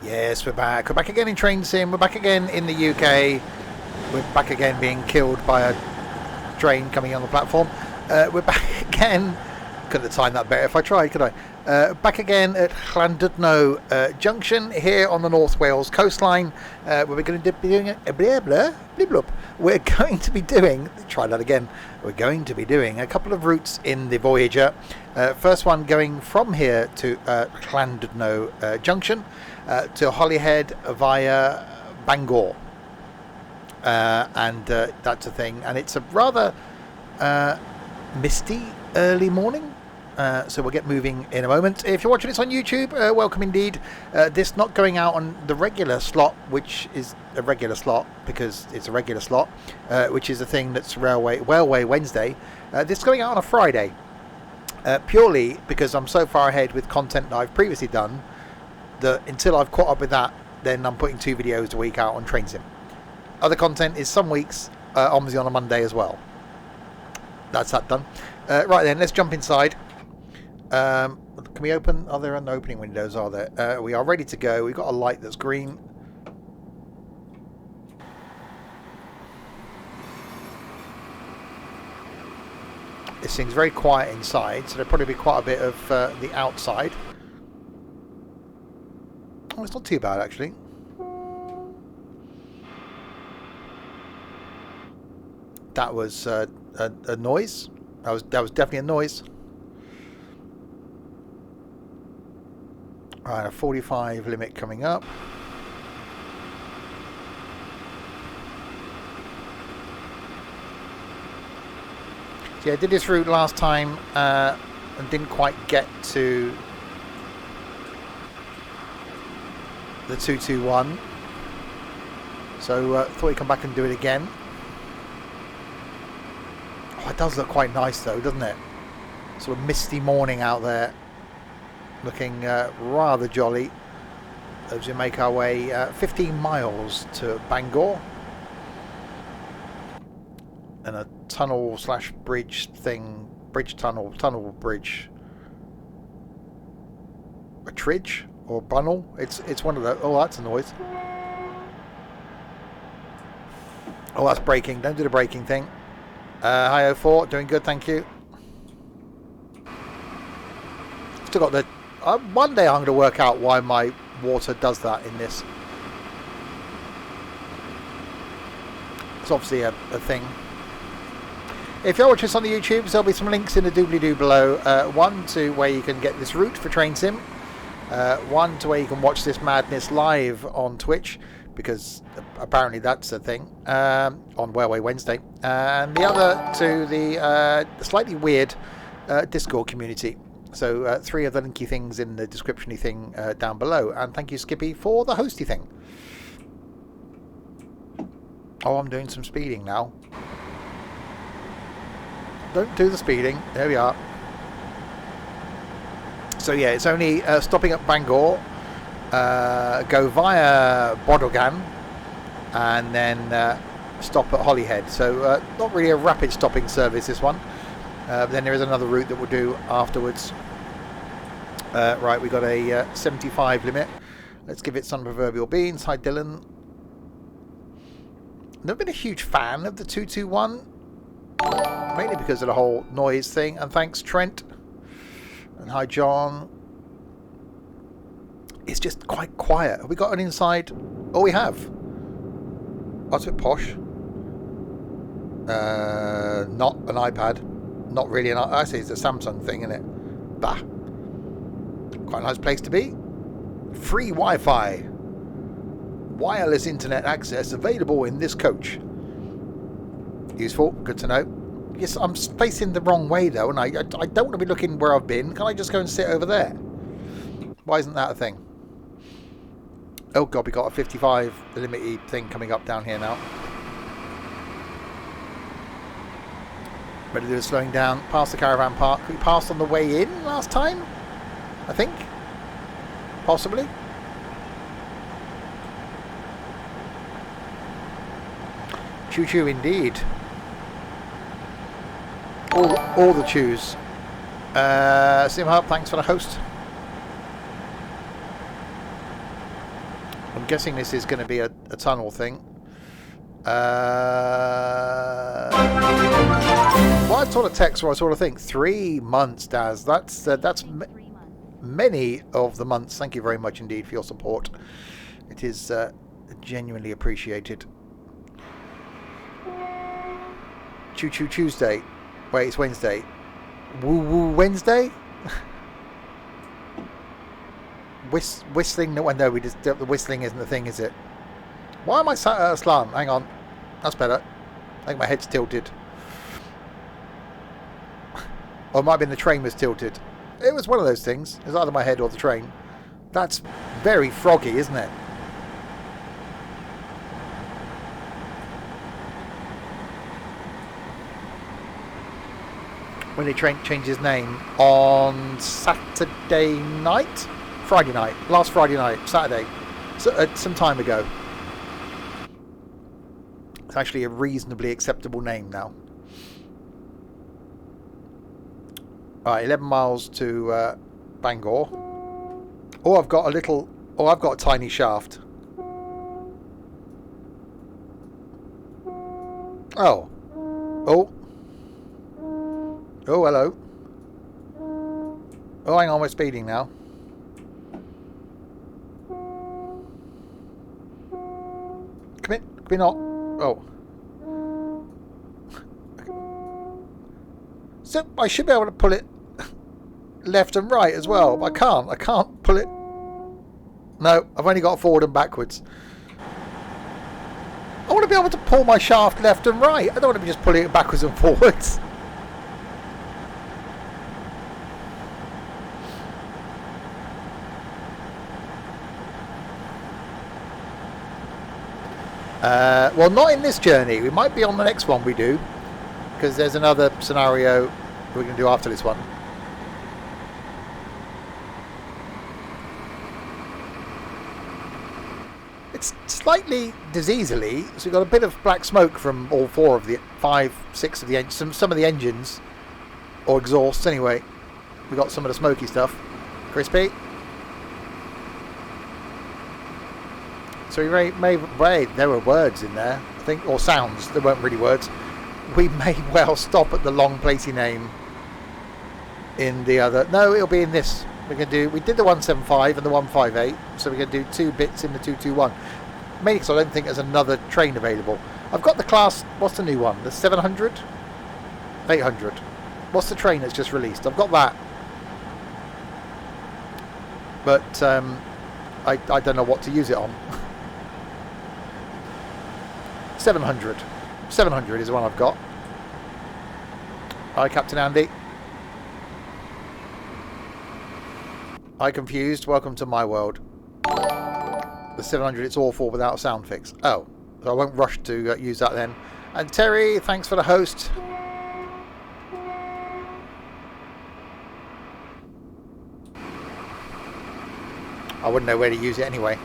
Yes, we're back. We're back again in Train Sim. We're back again in the UK. We're back again being killed by a train coming on the platform. We're back again. Couldn't have timed that better if I tried, could I? Back again at Llandudno Junction here on the North Wales coastline. Where we're going to be doing We're going to be doing. Try that again. We're going to be doing a couple of routes in the Voyager. First one going from here to Llandudno Junction to Holyhead via Bangor. And that's a thing. And it's a rather misty early morning. So we'll get moving in a moment. If you're watching this on YouTube, welcome indeed. This not going out on the regular slot, which is a regular slot because it's a regular slot, which is a thing that's Railway Wednesday. This is going out on a Friday, purely because I'm so far ahead with content that I've previously done that until I've caught up with that, then I'm putting 2 videos a week out on Train Sim. Other content is some weeks obviously on a Monday as well. That's that done. Right then, let's jump inside. Can we open? Are there no opening windows? Are there? We are ready to go. We've got a light that's green. This thing's very quiet inside, so there'll probably be quite a bit of the outside. Oh, it's not too bad actually. That was a noise. That was definitely a noise. Right, a 45 limit coming up. So yeah, I did this route last time and didn't quite get to the 221. So thought we'd come back and do it again. Oh, it does look quite nice though, doesn't it? Sort of misty morning out there. Looking rather jolly as we make our way 15 miles to Bangor, and a tunnel slash bridge thing, tunnel bridge, a tridge or bunnel. It's one of the. Oh, that's a noise. Oh, that's braking. Don't do the braking thing. Hi 04, doing good, thank you. Still got the. One day I'm going to work out why my water does that in this. It's obviously a thing. If you're watching this on the YouTube, there'll be some links in the doobly-doo below. One to where you can get this route for Train Sim. One to where you can watch this madness live on Twitch, because apparently that's a thing, on Railway Wednesday. And the other to the slightly weird Discord community. So 3 of the linky things in the description-y thing down below. And thank you, Skippy, for the hosty thing. Oh, I'm doing some speeding now. Don't do the speeding. There we are. So yeah, it's only stopping at Bangor. Go via Bodogan. And then stop at Holyhead. So not really a rapid stopping service, this one. But then there is another route that we'll do afterwards. Right, we got a 75 limit. Let's give it some proverbial beans. Hi, Dylan. Never been a huge fan of the 221, mainly because of the whole noise thing. And thanks, Trent. And hi, John. It's just quite quiet. Have we got an inside? Oh, we have. Oh, it's a bit posh. Not an iPad. Not really an. I say it's a Samsung thing, isn't it? Bah. Quite a nice place to be. Free Wi-Fi. Wireless internet access available in this coach. Useful. Good to know. Yes, I'm facing the wrong way though, and I don't want to be looking where I've been. Can I just go and sit over there? Why isn't that a thing? Oh God, we got a 55 limited thing coming up down here now. Ready to do a slowing down past the caravan park. We passed on the way in last time, I think. Possibly. Choo choo indeed. All the chews. Sim Hub, thanks for the host. I'm guessing this is going to be a tunnel thing. What sort of text or I sort of think? 3 months, Daz. That's many of the months. Thank you very much indeed for your support. It is genuinely appreciated. Choo Choo Tuesday. Wait, it's Wednesday. Woo Woo Wednesday? Whistling? No, the whistling isn't the thing, is it? Why am I sat at a slant? Hang on. That's better. I think my head's tilted. Or it might have been the train was tilted. It was one of those things. It was either my head or the train. That's very froggy, isn't it? When they changed his name on Saturday night? Friday night. Last Friday night. Saturday. So, some time ago. It's actually a reasonably acceptable name now. Alright, 11 miles to Bangor. Oh, I've got a tiny shaft. Oh. Oh. Oh, hello. Oh, hang on, we're speeding now. Can we not? Oh. So I should be able to pull it left and right as well, but I can't pull it. No, I've only got forward and backwards. I want to be able to pull my shaft left and right. I don't want to be just pulling it backwards and forwards. Well, not in this journey. We might be on the next one we do, because there's another scenario we're going to do after this one. It's slightly diseasely, so we've got a bit of black smoke from all 6 of the engines, some of the engines, or exhausts anyway. We've got some of the smoky stuff. Crispy. So there were words in there, I think, or sounds. There weren't really words. We may well stop at the long placey name in the other. No, it'll be in this. We did the 175 and the 158, so we're going to do 2 bits in the 221. Mainly because I don't think there's another train available. I've got the class. What's the new one? The 700, 800. What's the train that's just released? I've got that, but I don't know what to use it on. 700 is the one I've got. Hi, Captain Andy. Hi, Confused. Welcome to my world. The 700, it's awful without a sound fix. Oh, so I won't rush to use that then. And Terry, thanks for the host. I wouldn't know where to use it anyway.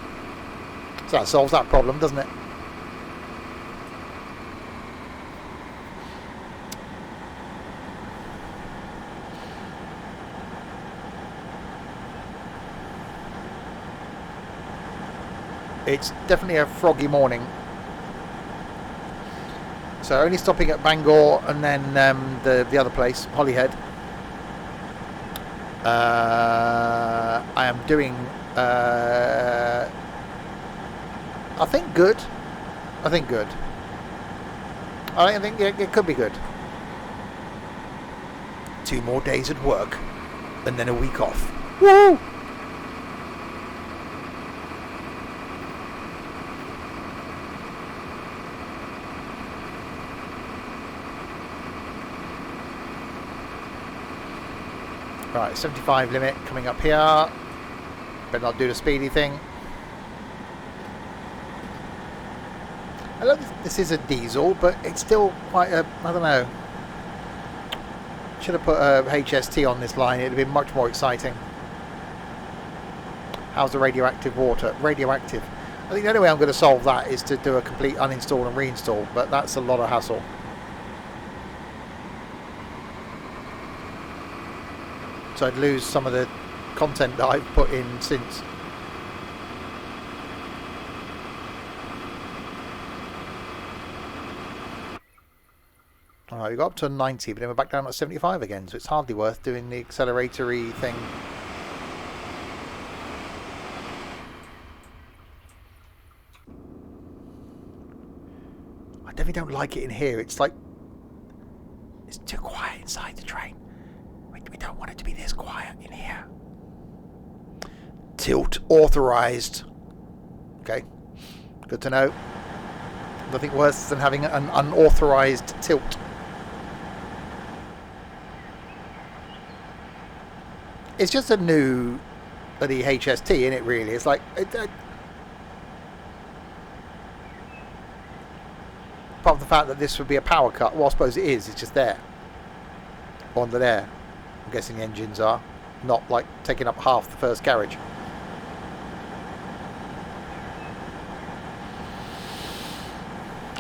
So that solves that problem, doesn't it? It's definitely a froggy morning. So only stopping at Bangor and then the other place, Holyhead. I am doing I think good. I think it could be good. 2 more days at work and then a week off. Woo! Right, 75 limit coming up here. Better not do the speedy thing. I love this is a diesel, but it's still quite a, I don't know. Should have put a HST on this line, it'd have been much more exciting. How's the radioactive water? Radioactive. I think the only way I'm going to solve that is to do a complete uninstall and reinstall, but that's a lot of hassle. So I'd lose some of the content that I've put in since. Alright, we got up to 90, but then we're back down at 75 again, so it's hardly worth doing the acceleratory thing. I definitely don't like it in here. It's like, it's too quiet inside the train. We don't want it to be this quiet in here. Tilt authorized. Okay, good to know. Nothing worse than having an unauthorized tilt. It's just a new bloody HST, isn't it, really? It's like... apart from the fact that this would be a power cut, well, I suppose it is. It's just there. Under there. I'm guessing the engines are. Not, like, taking up half the first carriage.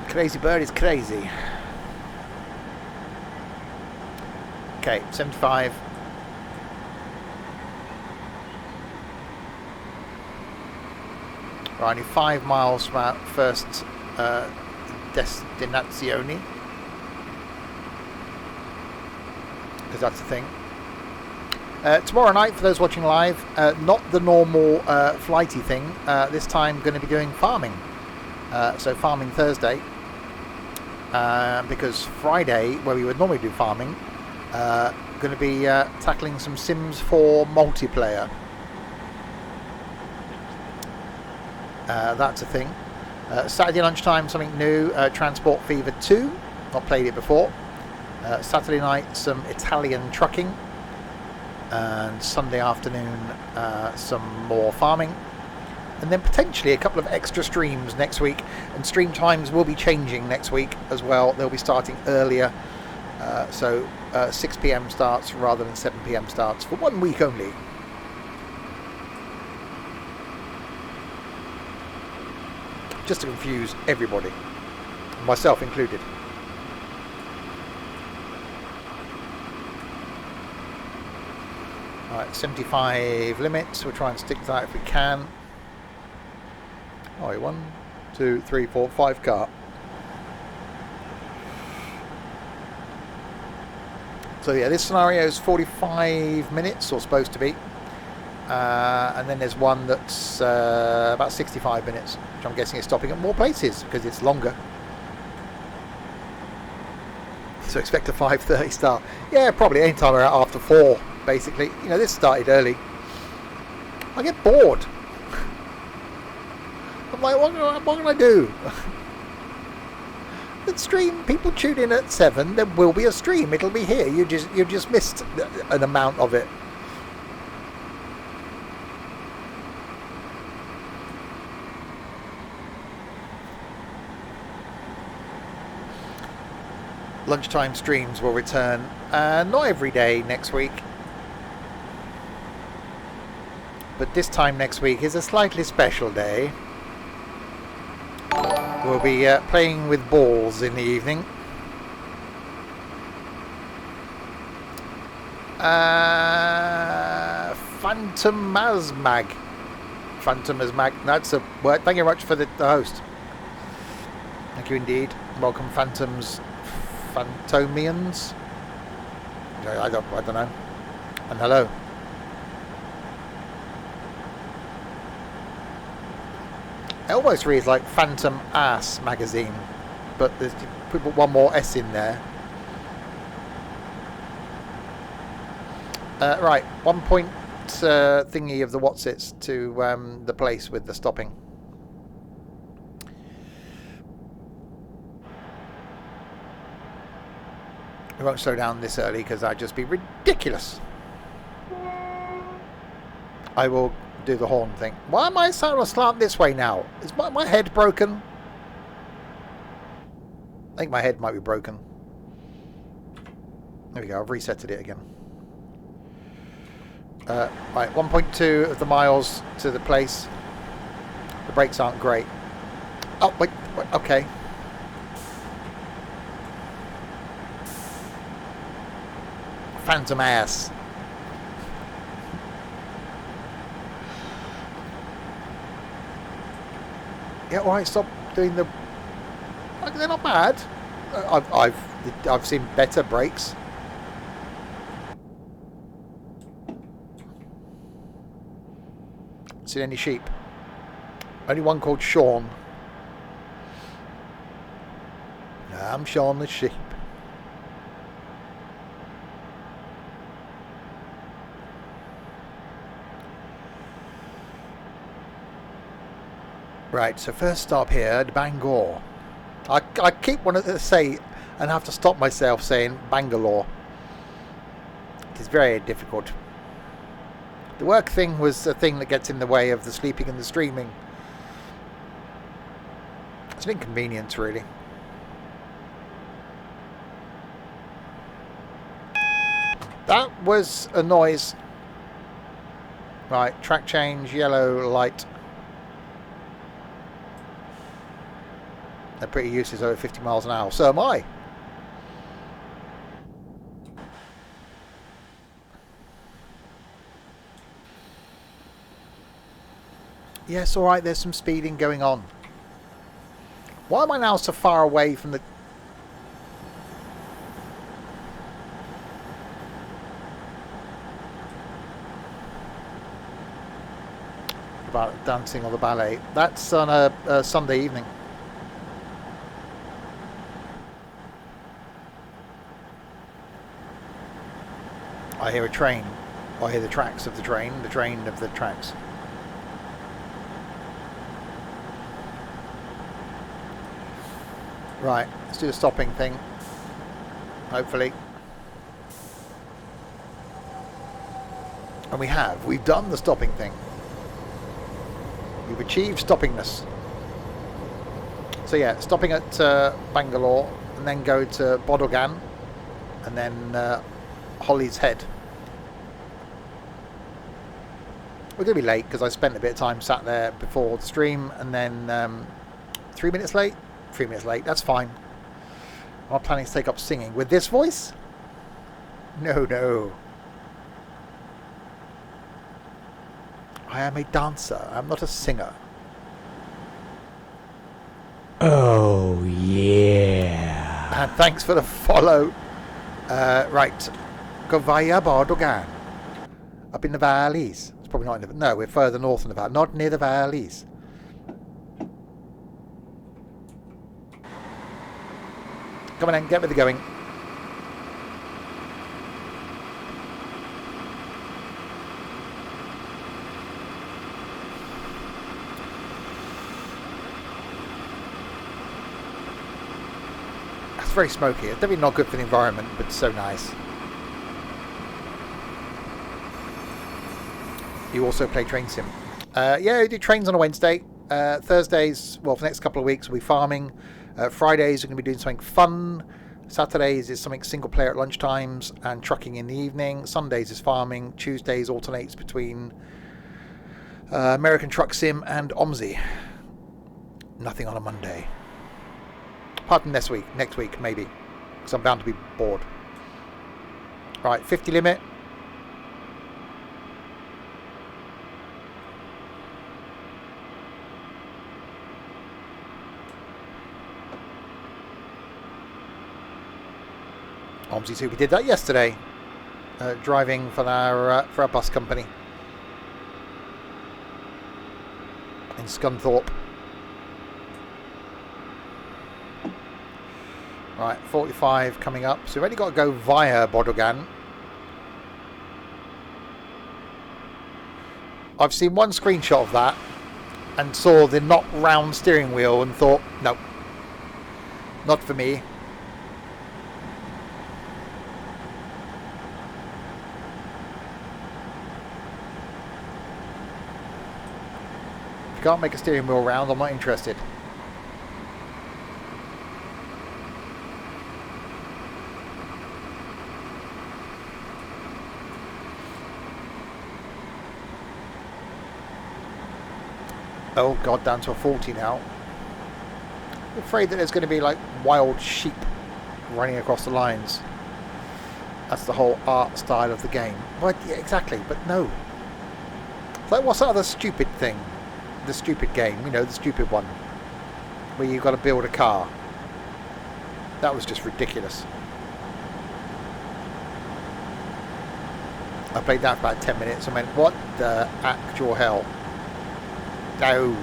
Crazy bird is crazy. Okay, 75. We're only 5 miles from our first destinazione, because that's the thing. Tomorrow night, for those watching live, not the normal flighty thing. This time, going to be doing farming. So farming Thursday, because Friday, where we would normally do farming, going to be tackling some Sims 4 multiplayer. That's a thing. Saturday lunchtime, something new, Transport Fever 2, not played it before. Saturday night, some Italian trucking, and Sunday afternoon, some more farming. And then potentially a couple of extra streams next week, and stream times will be changing next week as well. They'll be starting earlier, so 6 PM starts rather than 7 PM starts for 1 week only. Just to confuse everybody, myself included. Alright, 75 limits. We'll try and stick to that if we can. Alright, 1, 2, 3, 4, 5 car. So yeah, this scenario is 45 minutes, or supposed to be. And then there's one that's about 65 minutes, which I'm guessing is stopping at more places because it's longer. So expect a 5:30 start. Yeah, probably any time around after 4, basically. You know, this started early. I get bored. I'm like, what can I do? The stream, people tune in at 7, there will be a stream. It'll be here. You just missed an amount of it. Lunchtime streams will return, not every day next week, but this time next week is a slightly special day. We'll be playing with balls in the evening. Phantomasmag. That's a word. Thank you very much for the host. Thank you indeed. Welcome, Phantomians. I don't know. And hello. It almost reads like Phantom Ass Magazine, but there's put one more S in there. Right, 1 point thingy of the Watsits to the place with the stopping. We won't slow down this early because that'd just be ridiculous. I will do the horn thing. Why am I sat on a slant this way now? Is my head broken? I think my head might be broken. There we go, I've resetted it again. Right, 1.2 of the miles to the place. The brakes aren't great. Oh, wait okay. Phantom ass. Yeah, alright, stop doing the... They're not bad. I've seen better brakes. Seen any sheep? Only one called Sean. I'm Sean the sheep. Right, so first stop here at Bangor. I keep wanting to say and have to stop myself saying Bangalore. It is very difficult. The work thing was the thing that gets in the way of the sleeping and the streaming. It's an inconvenience, really. That was a noise. Right, track change, yellow light. They're pretty useless over 50 miles an hour. So am I. Yes, all right, there's some speeding going on. Why am I now so far away from the... About dancing or the ballet. That's on a Sunday evening. I hear a train. I hear the tracks of the train of the tracks. Right, let's do the stopping thing. Hopefully. And we've done the stopping thing. We've achieved stoppingness. So yeah, stopping at Bangalore and then go to Bodogan and then Holly's Head. We're going to be late because I spent a bit of time sat there before the stream and then 3 minutes late. 3 minutes late, that's fine. I'm not planning to take up singing with this voice. No, no. I am a dancer. I'm not a singer. Oh, yeah. And thanks for the follow. Right. Govaya Bardogan. Up in the valleys. It's probably not in the... No, we're further north in the valley. Not near the valleys. Come on then, get with the going. It's very smoky. It's definitely not good for the environment, but it's so nice. You also play train sim. Yeah, I do trains on a Wednesday. Thursdays, well, for the next couple of weeks, we'll be farming. Fridays, we're going to be doing something fun. Saturdays is something single player at lunchtimes and trucking in the evening. Sundays is farming. Tuesdays alternates between American Truck Sim and OMSI. Nothing on a Monday. Apart from next week maybe, because I'm bound to be bored. Right, 50 limit. OMSI 2, we did that yesterday, driving for our bus company in Scunthorpe. Right, 45 coming up, so we've only got to go via Bodogan. I've seen one screenshot of that and saw the not round steering wheel and thought, no, not for me. Can't make a steering wheel round, I'm not interested. Oh god, down to a 40 now. I'm afraid that there's going to be like wild sheep running across the lines. That's the whole art style of the game. Well, yeah, exactly, but no. It's like, what's that other stupid thing? The stupid game, you know, the stupid one where you've got to build a car. That was just ridiculous. I played that for about 10 minutes and went, what the actual hell? No,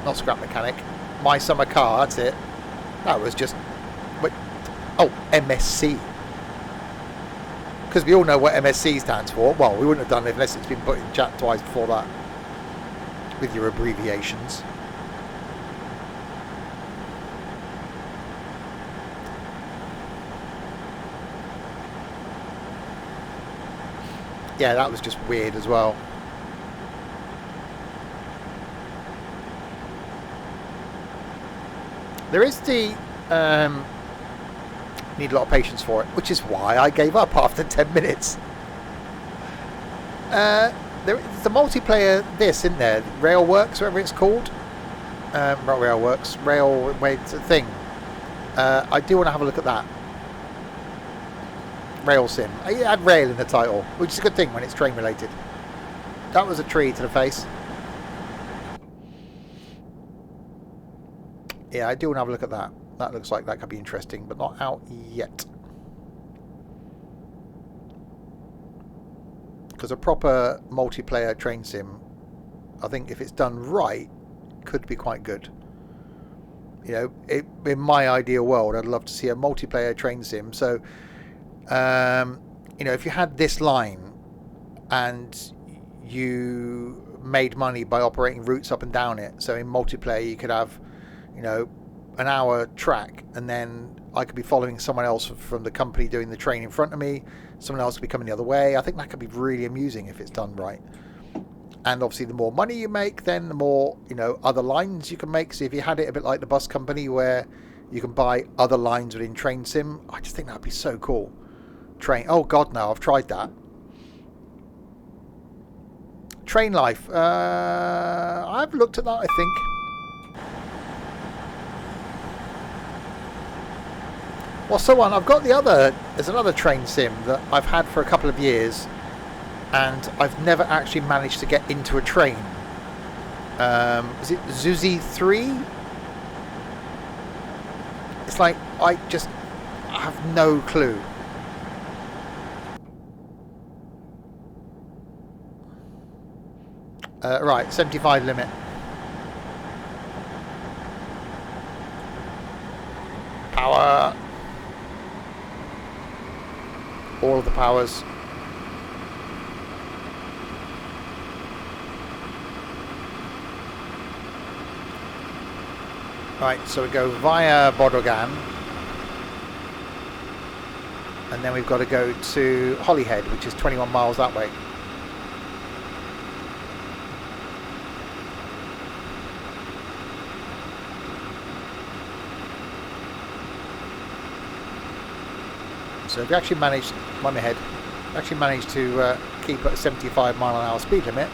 not Scrap Mechanic. My Summer Car, that's it. That was just... Oh, MSC. Because we all know what MSC stands for. Well, we wouldn't have done it unless it's been put in chat twice before that. With your abbreviations. Yeah, that was just weird as well. There is the need a lot of patience for it, which is why I gave up after 10 minutes. There's the multiplayer isn't there? Railworks, whatever it's called. Not Railworks, Railway thing. I do want to have a look at that. Rail sim. It had rail in the title, which is a good thing when it's train related. That was a tree to the face. Yeah, I do want to have a look at that. That looks like that could be interesting, but not out yet. Because a proper multiplayer train sim, I think if it's done right, could be quite good. You know, in my ideal world, I'd love to see a multiplayer train sim. So, you know, if you had this line and you made money by operating routes up and down it, so in multiplayer you could have, you know, an hour track, and then I could be following someone else from the company doing the train in front of me, someone else could be coming the other way. I think that could be really amusing if it's done right. And obviously the more money you make, then the more, you know, other lines you can make. So if you had it a bit like the bus company where you can buy other lines within Train Sim, I just think that'd be so cool. Oh god, no, I've tried that. Train Life, I've looked at that, I think. Well, so on, I've got there's another train sim that I've had for a couple of years, and I've never actually managed to get into a train. Is it Zuzi 3? It's like, I have no clue. Right, 75 limit. Power. All of the powers. Right, so we go via Bodogan, and then we've got to go to Holyhead, which is 21 miles that way. So if you actually managed, my head, actually managed to keep at a 75 mile an hour speed limit.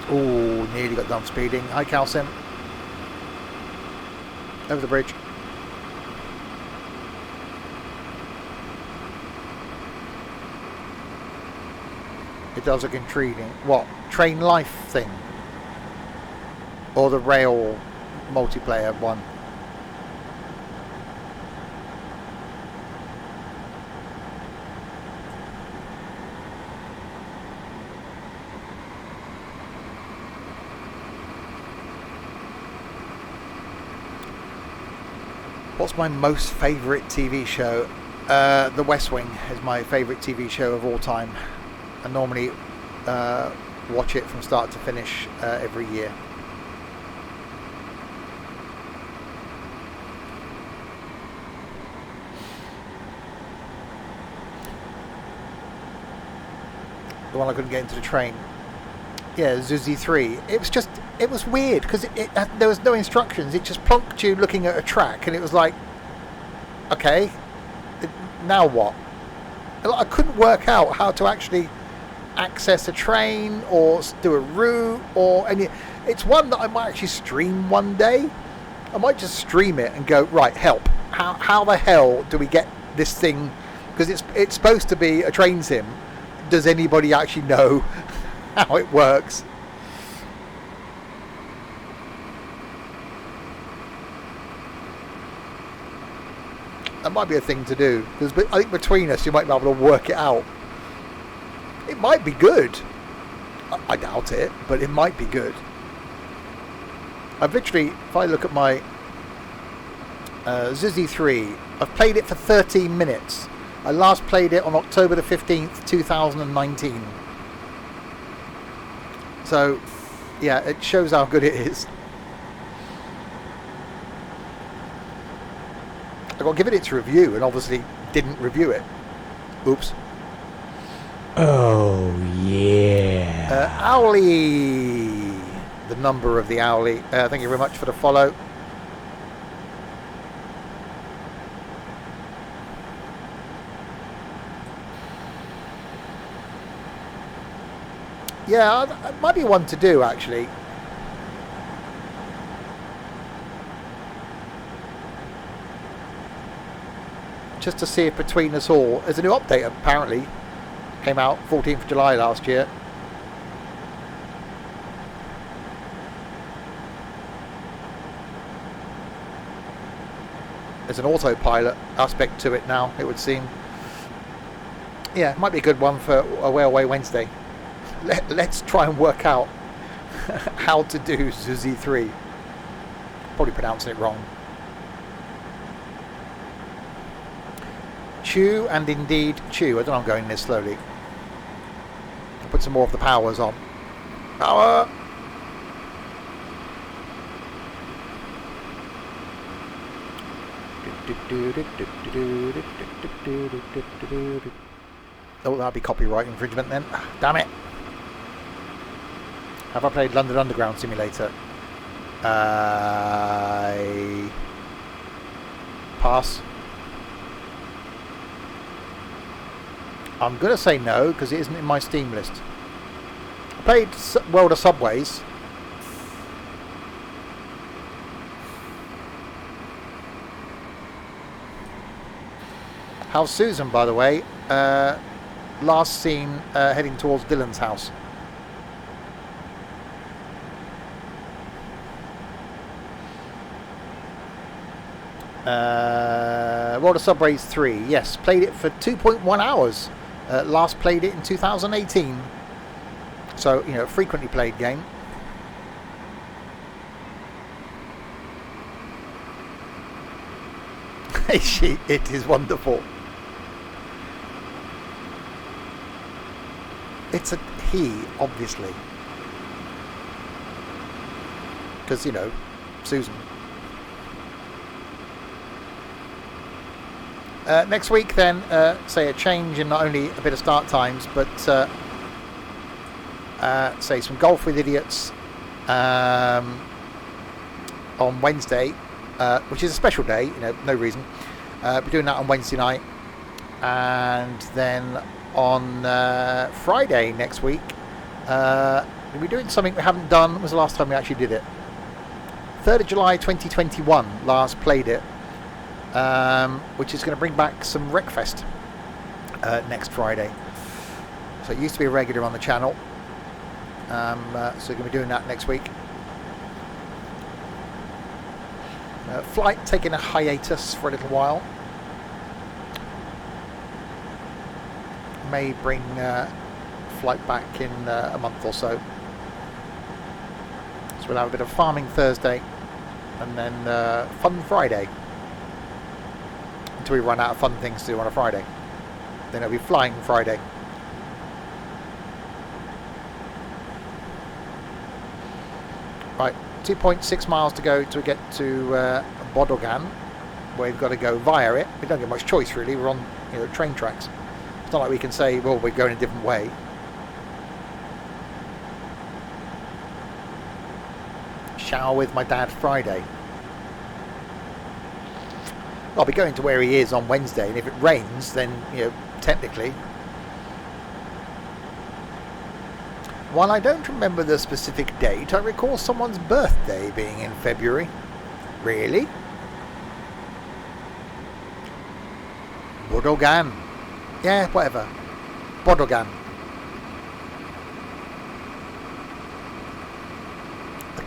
Oh, nearly got done speeding. Hi, Calcim. Over the bridge. It does look intriguing. What? Train Life thing? Or the rail multiplayer one? What's my most favourite TV show? The West Wing is my favourite TV show of all time. I normally watch it from start to finish every year. The one I couldn't get into the train. Yeah, Zuzi 3. It was weird because there was no instructions. It just plonked you looking at a track, and it was like, okay, now what? I couldn't work out how to actually access a train or do a route or any. It's one that I might actually stream one day. I might just stream it and go, right, help. How the hell do we get this thing? Because it's supposed to be a train sim. Does anybody actually know how it works. That might be a thing to do, because I think between us you might be able to work it out. It might be good. I doubt it, but it might be good. I've literally, if I look at my Zizzy 3, I've played it for 13 minutes. I last played it on October the 15th, 2019. So, yeah, it shows how good it is. I got to give it its review, and obviously didn't review it. Oops. Oh, yeah. Owly. The number of the Owly. Thank you very much for the follow. Yeah, it might be one to do, actually. Just to see if between us all, there's a new update apparently, came out 14th of July last year. There's an autopilot aspect to it now, it would seem. Yeah, it might be a good one for a Whaleway Wednesday. Let's try and work out how to do Zuzi 3. Probably pronouncing it wrong. Chew and indeed chew. I don't know, I'm going this slowly. I'll put some more of the powers on. Power! Oh, that'd be copyright infringement then. Damn it. Have I played London Underground Simulator? Pass. I'm going to say no, because it isn't in my Steam list. I played World of Subways. How's Susan, by the way? Last seen heading towards Dylan's house. World of Subways 3. Yes, played it for 2.1 hours. Last played it in 2018. So, you know, frequently played game. It is wonderful. It's a he, obviously. Because, you know, Susan. Next week then, say a change in not only a bit of start times, but say some golf with idiots on Wednesday, which is a special day, you know, no reason. We're doing that on Wednesday night, and then on Friday next week, we'll be doing something we haven't done. When was the last time we actually did it? 3rd of July 2021, last played it. Which is going to bring back some Wreckfest next Friday. So it used to be a regular on the channel, so we're going to be doing that next week. Flight taking a hiatus for a little while. May bring Flight back in a month or so. So we'll have a bit of farming Thursday, and then fun Friday. Until we run out of fun things to do on a Friday. Then it'll be flying Friday. Right, 2.6 miles to go to get to Bodogan, where we've got to go via it. We don't get much choice really. We're on, you know, train tracks. It's not like we can say, well, we're going a different way. Shower with my dad Friday. I'll be going to where he is on Wednesday, and if it rains, then, you know, technically. While I don't remember the specific date, I recall someone's birthday being in February. Really? Bodogan. Yeah, whatever. Bodogan.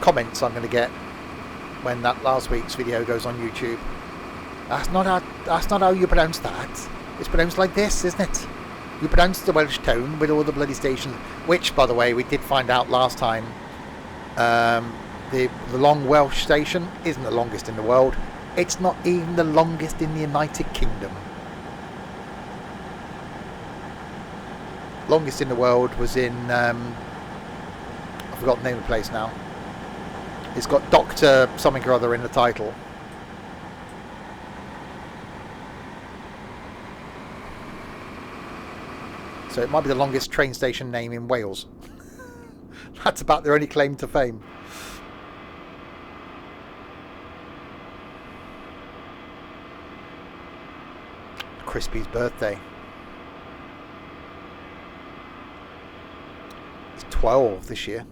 comments I'm going to get when that last week's video goes on YouTube. That's not how you pronounce that. It's pronounced like this, isn't it? You pronounce the Welsh tone with all the bloody stations, which, by the way, we did find out last time. The long Welsh station isn't the longest in the world. It's not even the longest in the United Kingdom. Longest in the world was in I forgot the name of the place now. It's got Doctor something or other in the title. So it might be the longest train station name in Wales. That's about their only claim to fame. Crispy's birthday. It's 12 this year.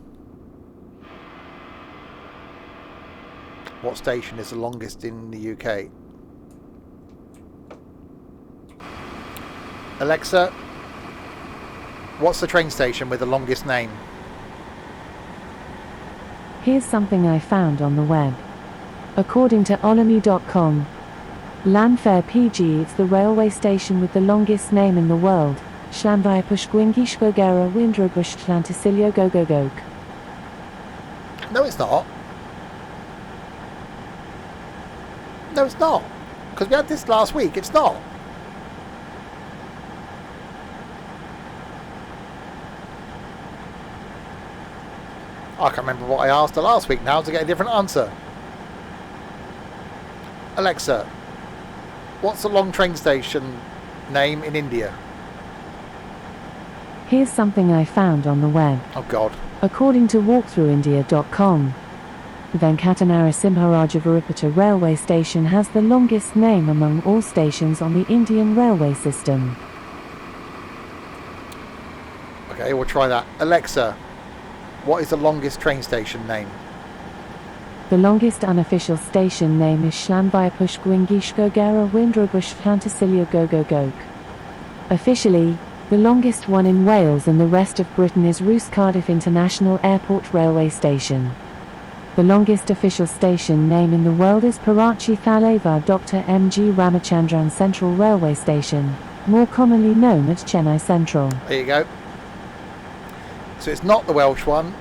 What station is the longest in the UK? Alexa, what's the train station with the longest name? Here's something I found on the web. According to Olami.com, Llanfair PG is the railway station with the longest name in the world. Llanfair Pushgwingishgogera Windrobush Llantysilio Gogogog. No, it's not. No, it's not. Because we had this last week. It's not. I can't remember what I asked her last week now to get a different answer. Alexa, what's the long train station name in India? Here's something I found on the web. Oh God. According to walkthroughindia.com, Venkatanasimharajavarupata railway station has the longest name among all stations on the Indian railway system. Okay, we'll try that. Alexa, what is the longest train station name? The longest unofficial station name is Llanfair Pushgwingishgogera Windrobush Llantysilio Gogogog. Officially, the longest one in Wales and the rest of Britain is Roos Cardiff International Airport Railway Station. The longest official station name in the world is Parachi Thaleva Dr. M.G. Ramachandran Central Railway Station, more commonly known as Chennai Central. There you go. So it's not the Welsh one.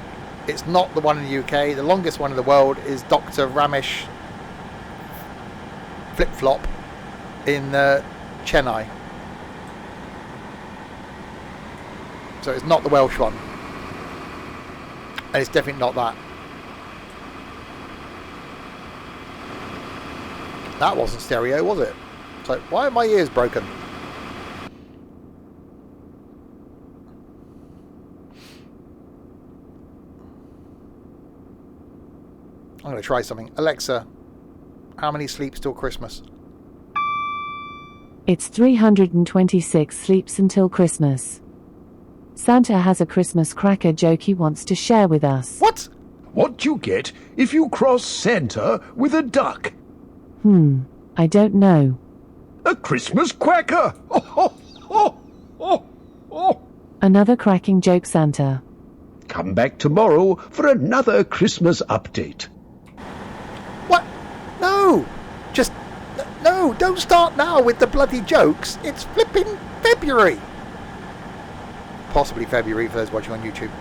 It's not the one in the UK. The longest one in the world is Dr. Ramesh Flip Flop in Chennai. So it's not the Welsh one. And it's definitely not that. That wasn't stereo, was it? So why are my ears broken? I'm going to try something. Alexa, how many sleeps till Christmas? It's 326 sleeps until Christmas. Santa has a Christmas cracker joke he wants to share with us. What? What you get if you cross Santa with a duck? I don't know. A Christmas quacker! Oh, oh, oh, oh. Another cracking joke, Santa. Come back tomorrow for another Christmas update. What? No! Just... No, don't start now with the bloody jokes. It's flipping February. Possibly February for those watching on YouTube.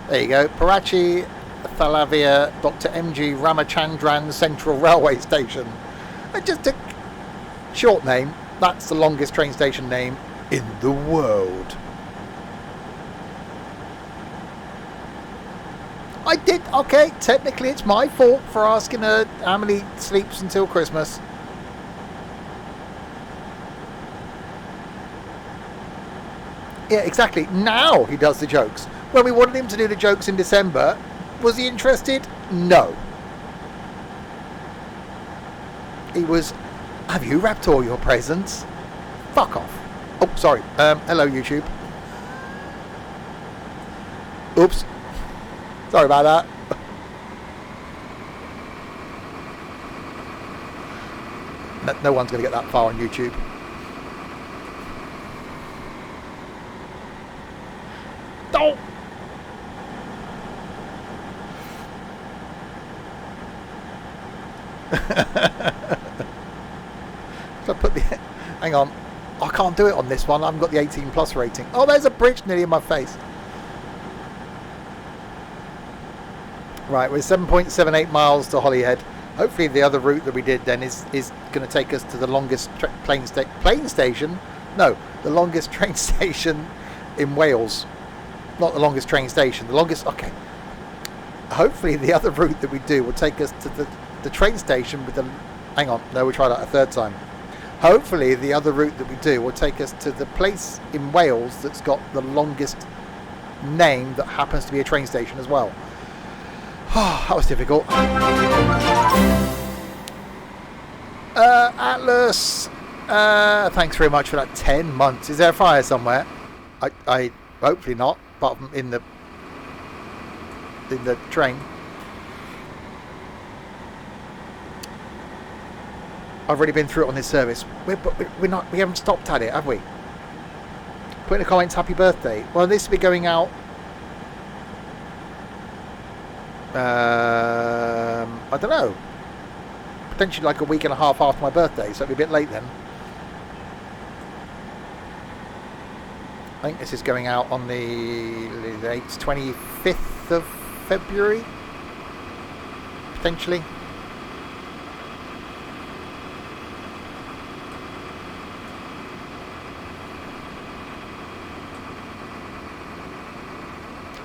There you go. Parachi Thalavia Dr. M.G. Ramachandran Central Railway Station. Just a short name. That's the longest train station name in the world. I did. Okay, technically it's my fault for asking her how many sleeps until Christmas. Yeah, exactly. Now he does the jokes. When we wanted him to do the jokes in December, was he interested? No. He was, have you wrapped all your presents? Fuck off. Oh, sorry. Hello, YouTube. Oops. Sorry about that. No one's going to get that far on YouTube. So I put the... Hang on. I can't do it on this one. I haven't got the 18 plus rating. Oh, there's a bridge nearly in my face. Right, we're 7.78 miles to Holyhead. Hopefully the other route that we did then is going to take us to the longest plane station. No, the longest train station in Wales. Not the longest train station. The longest... Okay. Hopefully the other route that we do will take us to the train station with the... Hang on. No, we'll try that a third time. Hopefully the other route that we do will take us to the place in Wales that's got the longest name that happens to be a train station as well. Oh, that was difficult. Atlas, thanks very much for that. 10 months. Is there a fire somewhere? I hopefully not, apart from in the train. I've already been through it on this service. We haven't stopped at it, have we? Put in the comments, happy birthday. Well, this will be going out. I don't know. Potentially like a week and a half after my birthday, so it'll be a bit late then. I think this is going out on the 25th of February, potentially.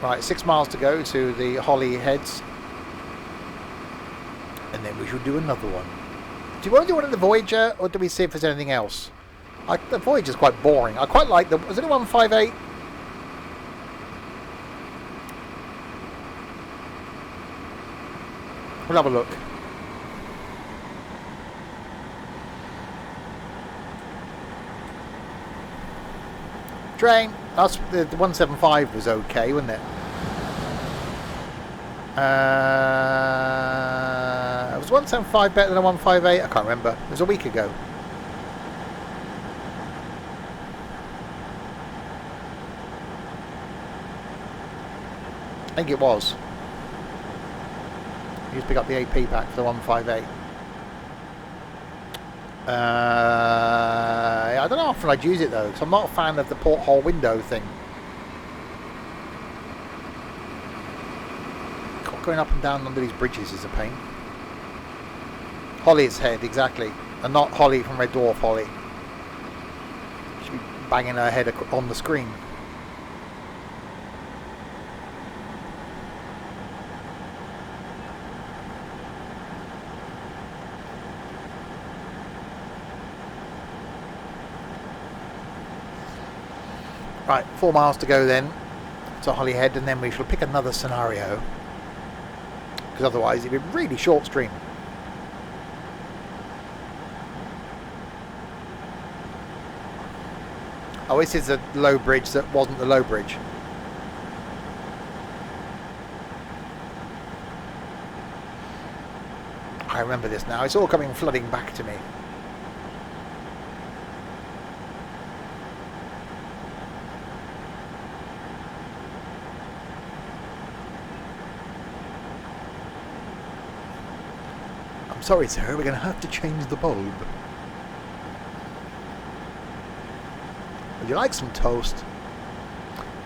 Right, 6 miles to go to the Holyheads. And then we should do another one. Do you want to do one in the Voyager, or do we see if there's anything else? The Voyager's quite boring. I quite like the... Was it a 158? We'll have a look. Train. That's the 175 was okay, wasn't it? Was 175 better than a 158? I can't remember. It was a week ago. I think it was. You just pick up the AP pack for the 158. I don't know how often I'd use it though, because I'm not a fan of the porthole window thing. God, going up and down under these bridges is a pain. Holly's head, exactly, and not Holly from Red Dwarf Holly. She'll be banging her head on the screen. Right, 4 miles to go then to Holyhead, and then we shall pick another scenario, because otherwise it'd be a really short stream. Oh, this is a low bridge that wasn't the low bridge. I remember this now. It's all coming flooding back to me. Sorry, sir, we're going to have to change the bulb. Would you like some toast?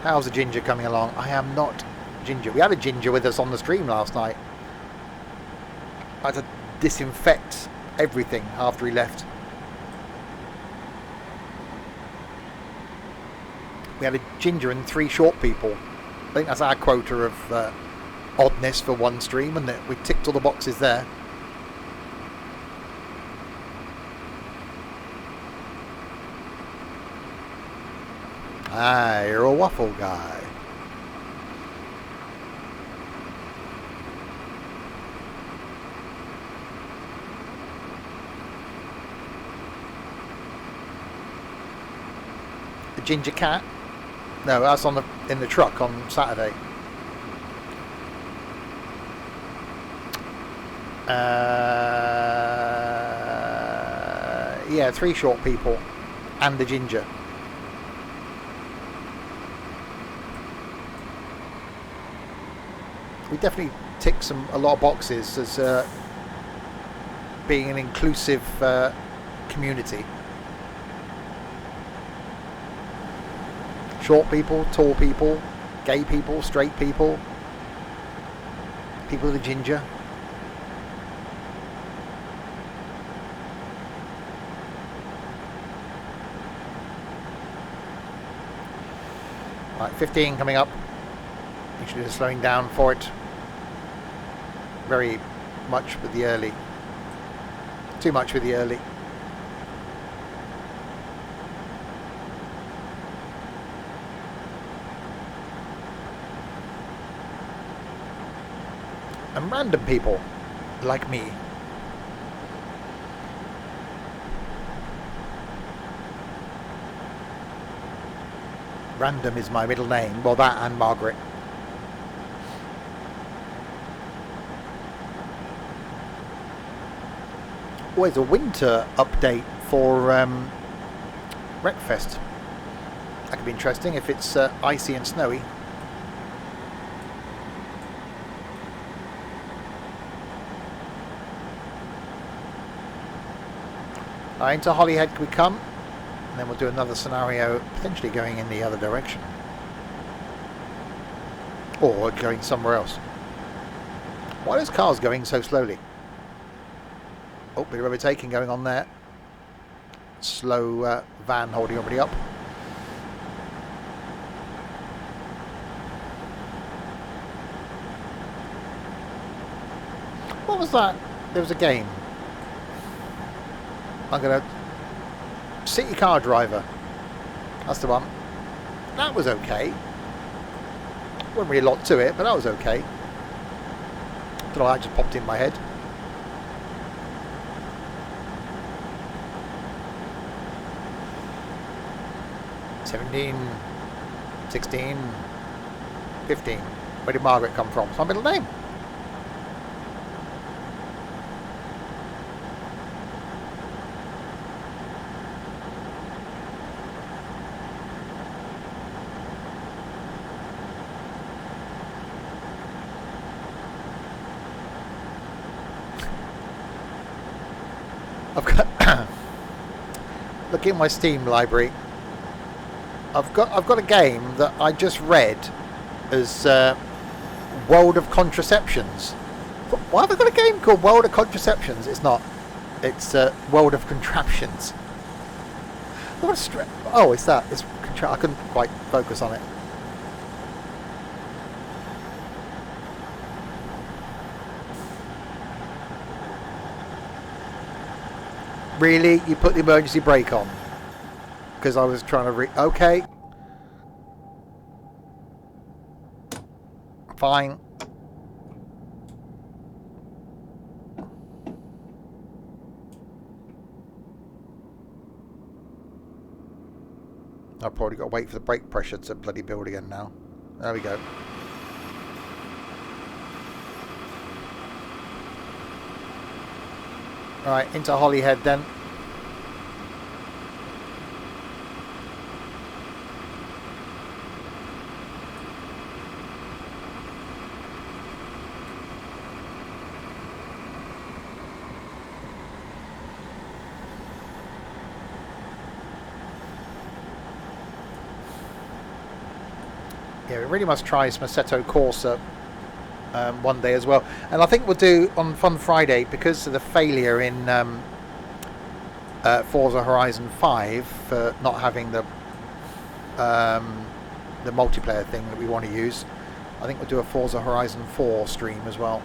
How's the ginger coming along? I am not ginger. We had a ginger with us on the stream last night. I had to disinfect everything after he left. We had a ginger and 3 short people. I think that's our quota of oddness for one stream, and we ticked all the boxes there. Ah, you're a waffle guy. The ginger cat? No, that's in the truck on Saturday. Yeah, 3 short people and the ginger. We definitely tick a lot of boxes as being an inclusive community. Short people, tall people, gay people, straight people, people with a ginger. Right, 15 coming up. Usually just slowing down for it. Very much with the early. Too much with the early. And random people like me. Random is my middle name. Well, that and Margaret. Always a winter update for Wreckfest. That could be interesting if it's icy and snowy. Into Holyhead we come, and then we'll do another scenario, potentially going in the other direction. Or going somewhere else. Why are those cars going so slowly? Oh, bit of overtaking going on there. Slow van holding everybody up. What was that? There was a game. I'm going to... City Car Driver. That's the one. That was okay. Wasn't really a lot to it, but that was okay. Don't know, that just popped in my head. "17, 16, 15. Where did Margaret come from? It's my middle name. I've got look in my Steam library. I've got a game that I just read as World of Contraceptions. Why have I got a game called World of Contraceptions? It's not. It's World of Contraptions. Oh, it's that. It's I couldn't quite focus on it. Really? You put the emergency brake on? Because I was trying to okay. Fine. I've probably got to wait for the brake pressure to bloody build again now. There we go. Right, into Holyhead then. Yeah, we really must try some Assetto Corsa one day as well, and I think we'll do on Fun Friday, because of the failure in Forza Horizon 5 for not having the multiplayer thing that we want to use. I think we'll do a Forza Horizon 4 stream as well.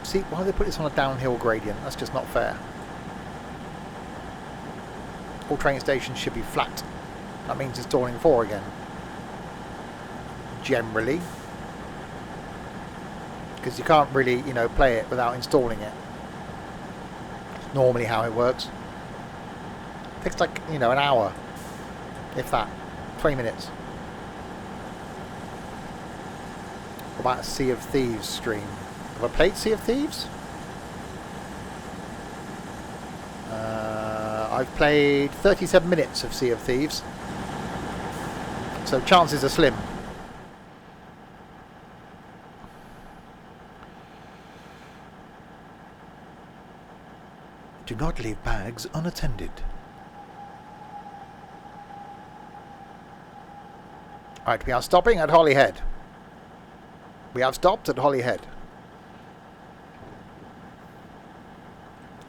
See, why do they put this on a downhill gradient? That's just not fair. All train stations should be flat. That means installing 4 again. Generally. Because you can't really, you know, play it without installing it. It's normally how it works. It takes like, you know, an hour. If that. 20 minutes. What about a Sea of Thieves stream? Have I played Sea of Thieves? I I've played 37 minutes of Sea of Thieves, so chances are slim. Do not leave bags unattended. Right, we are stopping at Holyhead. We have stopped at Holyhead.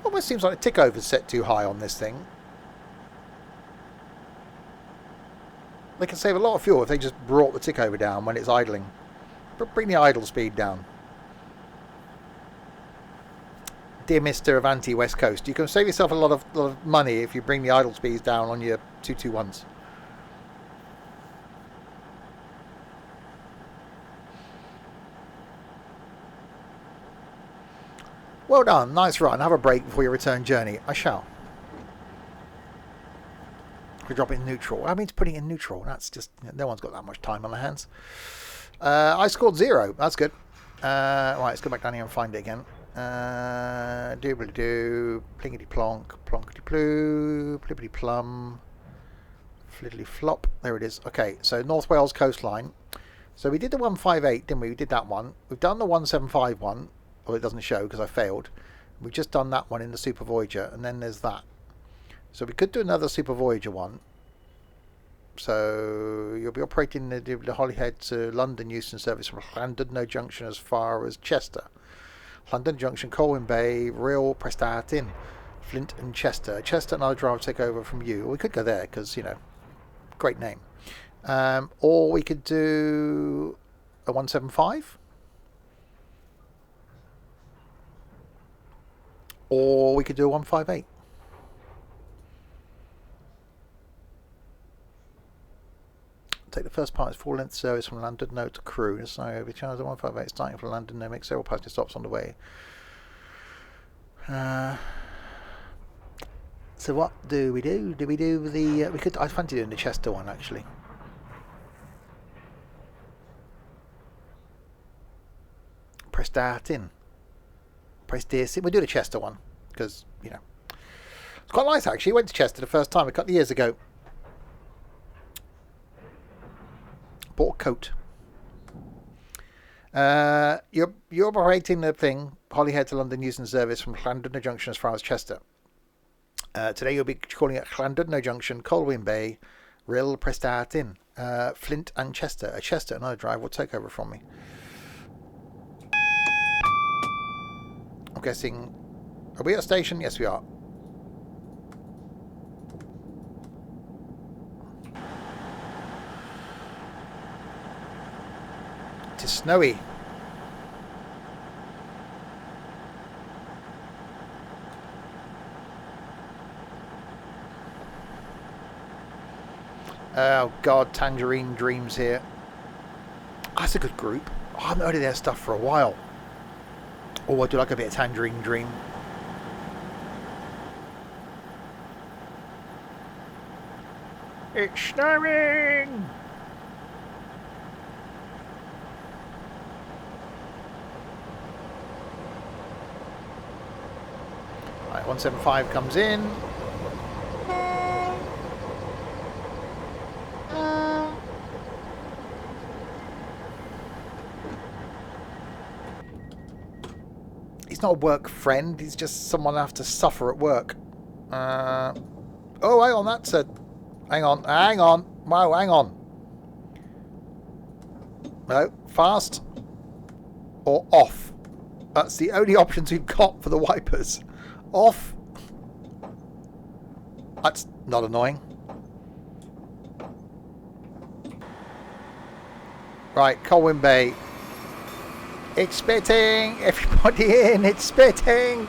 Almost seems like the tick over's set too high on this thing. They can save a lot of fuel if they just brought the tick over down when it's idling. But bring the idle speed down. Dear Mr. Avanti West Coast, you can save yourself a lot of money if you bring the idle speeds down on your 221s. Well done, nice run. Have a break before your return journey. I shall. We drop it in neutral. I mean, to putting it in neutral. That's just, no one's got that much time on their hands. I scored 0. That's good. Right, let's go back down here and find it again. Doobly-doo, plinkety-plonk, plonkety-ploo, plippity-plum, fliddly-flop. There it is. Okay, so North Wales Coastline. So we did the 158, didn't we? We did that one. We've done the 175 one. Well, it doesn't show because I failed. We've just done that one in the Super Voyager, and then there's that. So we could do another Super Voyager one. So you'll be operating the Holyhead to London Euston service from Llandudno Junction as far as Chester. London Junction, Colwyn Bay, Real, Prestatyn, Flint and Chester. Chester and I'll drive take over from you. We could go there because, you know, great name. Or we could do a 175. Or we could do a 158. Take the first part as full-length service from Llandudno to Crewe. So we charge the 158 starting from Llandudno, make several passenger stops on the way. So what do we do? Do we do the? We could. I fancy doing the Chester one actually. Prestatyn. We'll do the Chester one because, you know, it's quite nice actually. Went to Chester the first time a couple of years ago. Bought a coat. You're operating the thing Holyhead to London Euston service from Llandudno Junction as far as Chester. Today you'll be calling at Llandudno Junction, Colwyn Bay, Real, Prestatyn, Flint and Chester. A Chester, another drive will take over from me. I'm guessing. Are we at a station? Yes, we are. It is snowy. Oh God, Tangerine Dreams here. That's a good group. I haven't heard of their stuff for a while. Oh, I do like a bit of Tangerine Dream. It's snowing! Right, 175 comes in. He's not a work friend, he's just someone I have to suffer at work. Oh, hang on, that's a... Hang on. Wow, hang on. No, fast or off. That's the only options we've got for the wipers. Off. That's not annoying. Right, Colwyn Bay. It's spitting! Everybody in! It's spitting!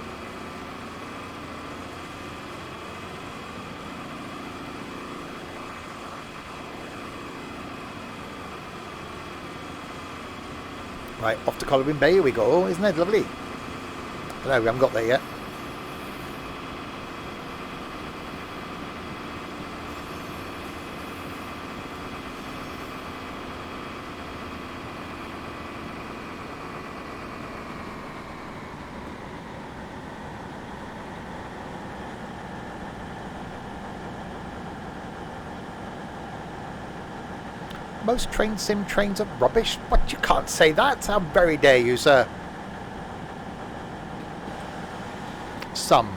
Right, off to Colwyn Bay we go. Isn't it lovely? No, we haven't got there yet. Most train sim trains are rubbish? What, you can't say that? How very dare you, sir? Some.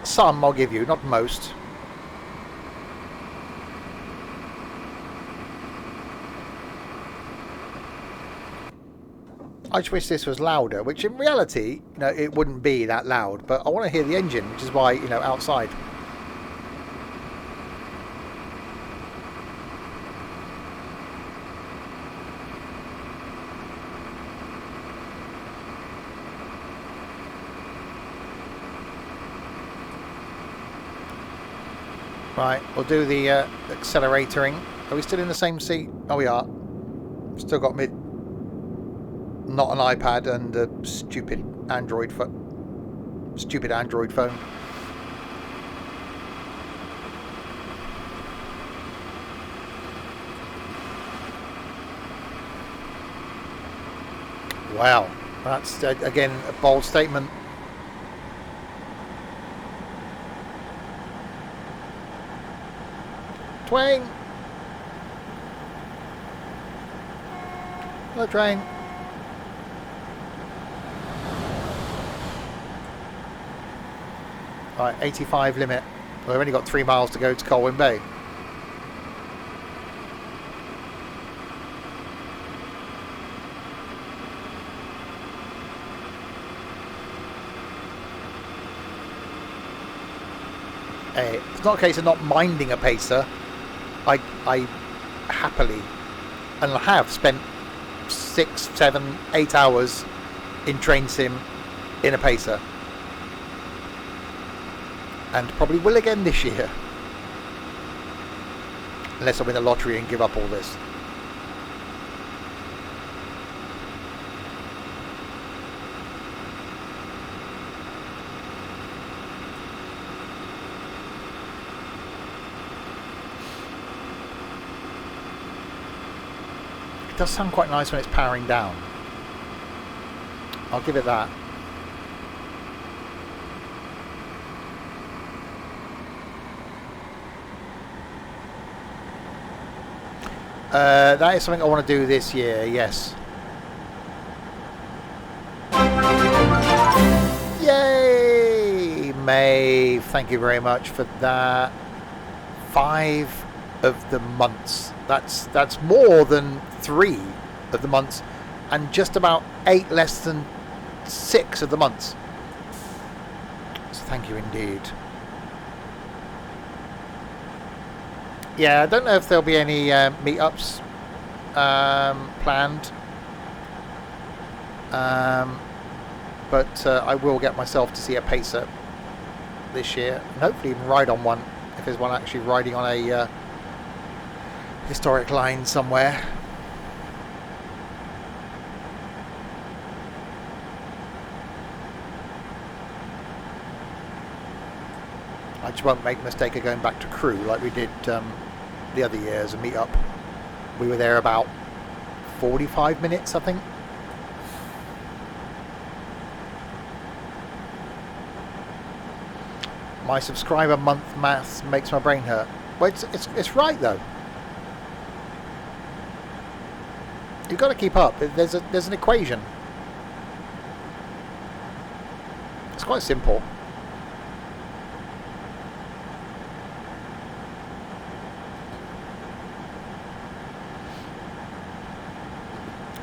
Some I'll give you, not most. I just wish this was louder, which in reality, you know, it wouldn't be that loud, but I want to hear the engine, which is why, you know, outside. Right, we'll do the accelerating. Are we still in the same seat? Oh, we are. Still got mid. Not an iPad and a stupid Android phone. Stupid Android phone. Wow, that's again a bold statement. Twain. Hello, train. Right, 85 limit. We've only got 3 miles to go to Colwyn Bay. Hey, it's not a case of not minding a pacer. I happily and have spent 6, 7, 8 hours in train sim in a pacer. And probably will again this year. Unless I win the lottery and give up all this. It does sound quite nice when it's powering down. I'll give it that. That is something I want to do this year, yes. Yay! Maeve, thank you very much for that. 5 of the months. That's more than 3 of the months, and just about 8 less than 6 of the months. So thank you indeed. Yeah, I don't know if there'll be any meetups planned, but I will get myself to see a pacer this year, and hopefully even ride on one, if there's one actually riding on a historic line somewhere. I just won't make the mistake of going back to Crewe like we did the other years, a meet up. We were there about 45 minutes, I think. My subscriber month maths makes my brain hurt. Well, it's right though. You've got to keep up. There's an equation. It's quite simple.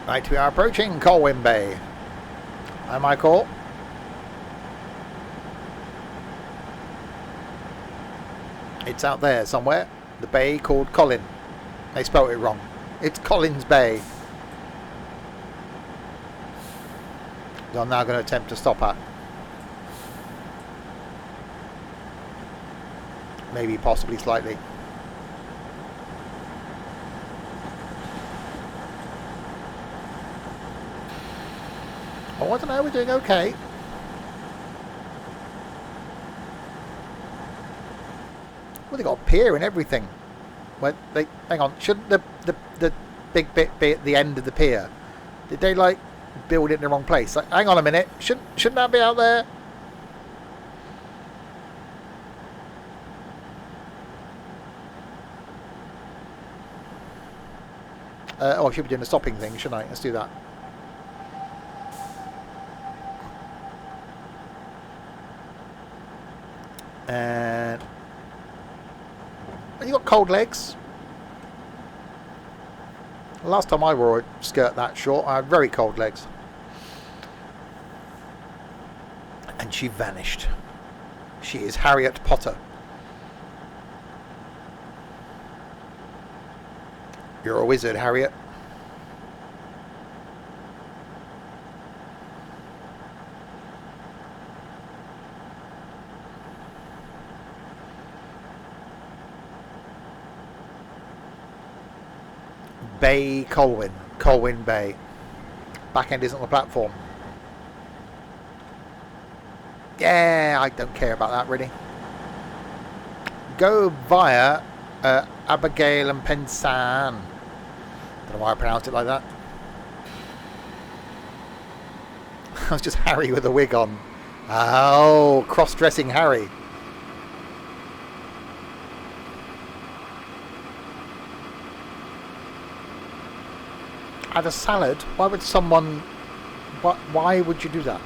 Right, we are approaching Colwyn Bay. Hi, Michael. It's out there somewhere. The bay called Colin. They spelled it wrong. It's Collins Bay. So I'm now going to attempt to stop at. Maybe, possibly, slightly. Oh, I don't know, we're doing okay. Well, they got a pier and everything. Well, hang on, shouldn't the big bit be at the end of the pier? Did they like build it in the wrong place? Like, hang on a minute, shouldn't that be out there? Oh, I should be doing the stopping thing, shouldn't I? Let's do that. And you got cold legs. Last time I wore a skirt that short, I had very cold legs. And she vanished. She is Harriet Potter. You're a wizard, Harriet. Bay Colwyn. Colwyn Bay. Back end isn't on the platform. Yeah, I don't care about that really. Go via Abigail and Pensan. Don't know why I pronounced it like that. I was just Harry with a wig on. Oh, cross-dressing Harry. Add a salad? Why would someone... Why would you do that?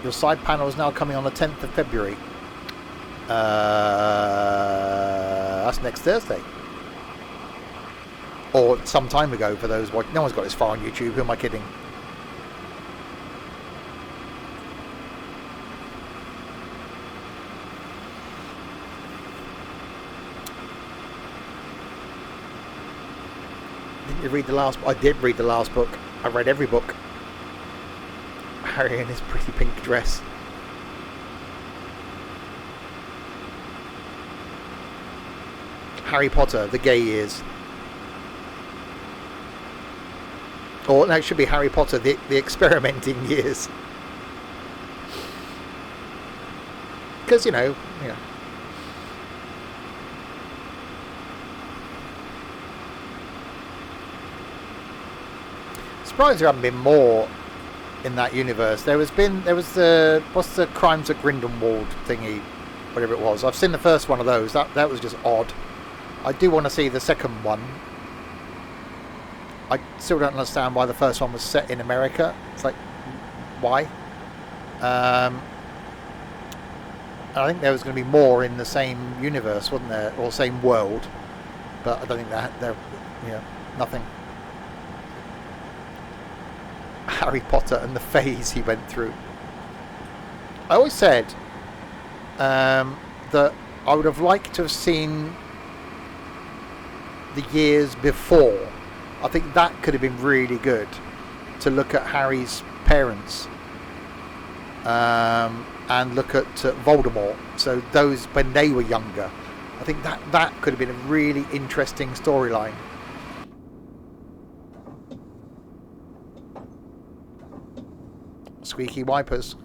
Your side panel is now coming on the 10th of February. That's next Thursday. Or some time ago for those watching. No one's got this far on YouTube. Who am I kidding? Didn't you read the last? I did read the last book. I read every book. Harry in his pretty pink dress. Harry Potter, the gay years. Or no, it should be Harry Potter, the experimenting years. Because, you know. Surprised there haven't been more in that universe. There was the what's the Crimes of Grindelwald thingy, whatever it was. I've seen the first one of those. That was just odd. I do want to see the second one. I still don't understand why the first one was set in America. It's like, why? I think there was going to be more in the same universe, wasn't there, or same world? But I don't think they're nothing. Harry Potter and the phase he went through. I always said that I would have liked to have seen the years before. I think that could have been really good to look at Harry's parents and look at Voldemort. So those when they were younger. I think that could have been a really interesting storyline. Squeaky wipers.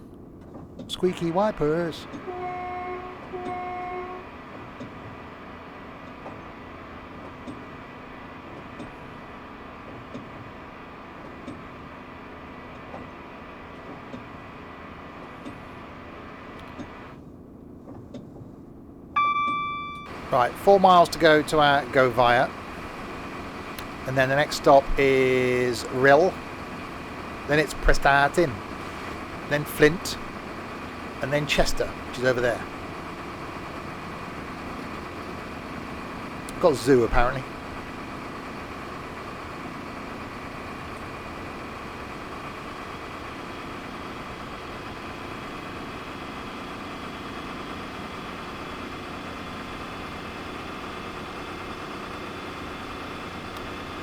Squeaky wipers. Right, 4 miles to go to our Go Via. And then the next stop is Rill. Then it's Prestatyn. Then Flint. And then Chester, which is over there. Got a zoo apparently.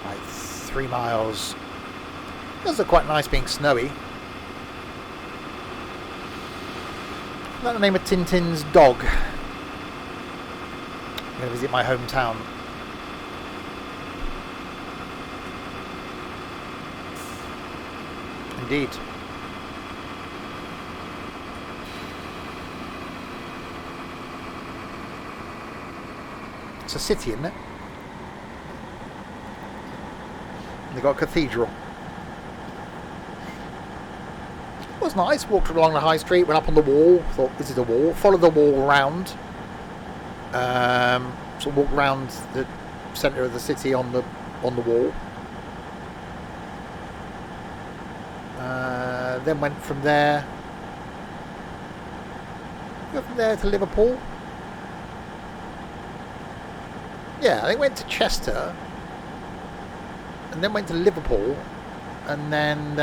Right, 3 miles. Those are quite nice being snowy. Is that the name of Tintin's dog? I'm going to visit my hometown. Indeed. It's a city, isn't it? They've got a cathedral. It was nice. Walked along the high street, went up on the wall. Thought, this is a wall. Followed the wall around. sort of walk around the centre of the city on the wall. Then went from there. Go from there to Liverpool. Yeah, I think went to Chester, and then went to Liverpool, and then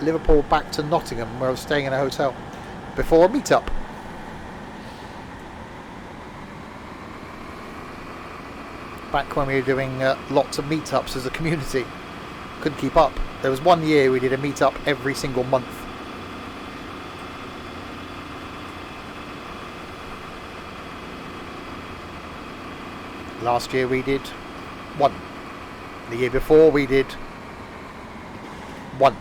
Liverpool back to Nottingham, where I was staying in a hotel before a meet-up. Back when we were doing lots of meet-ups as a community. Couldn't keep up. There was one year we did a meet-up every single month. Last year we did one. The year before we did one.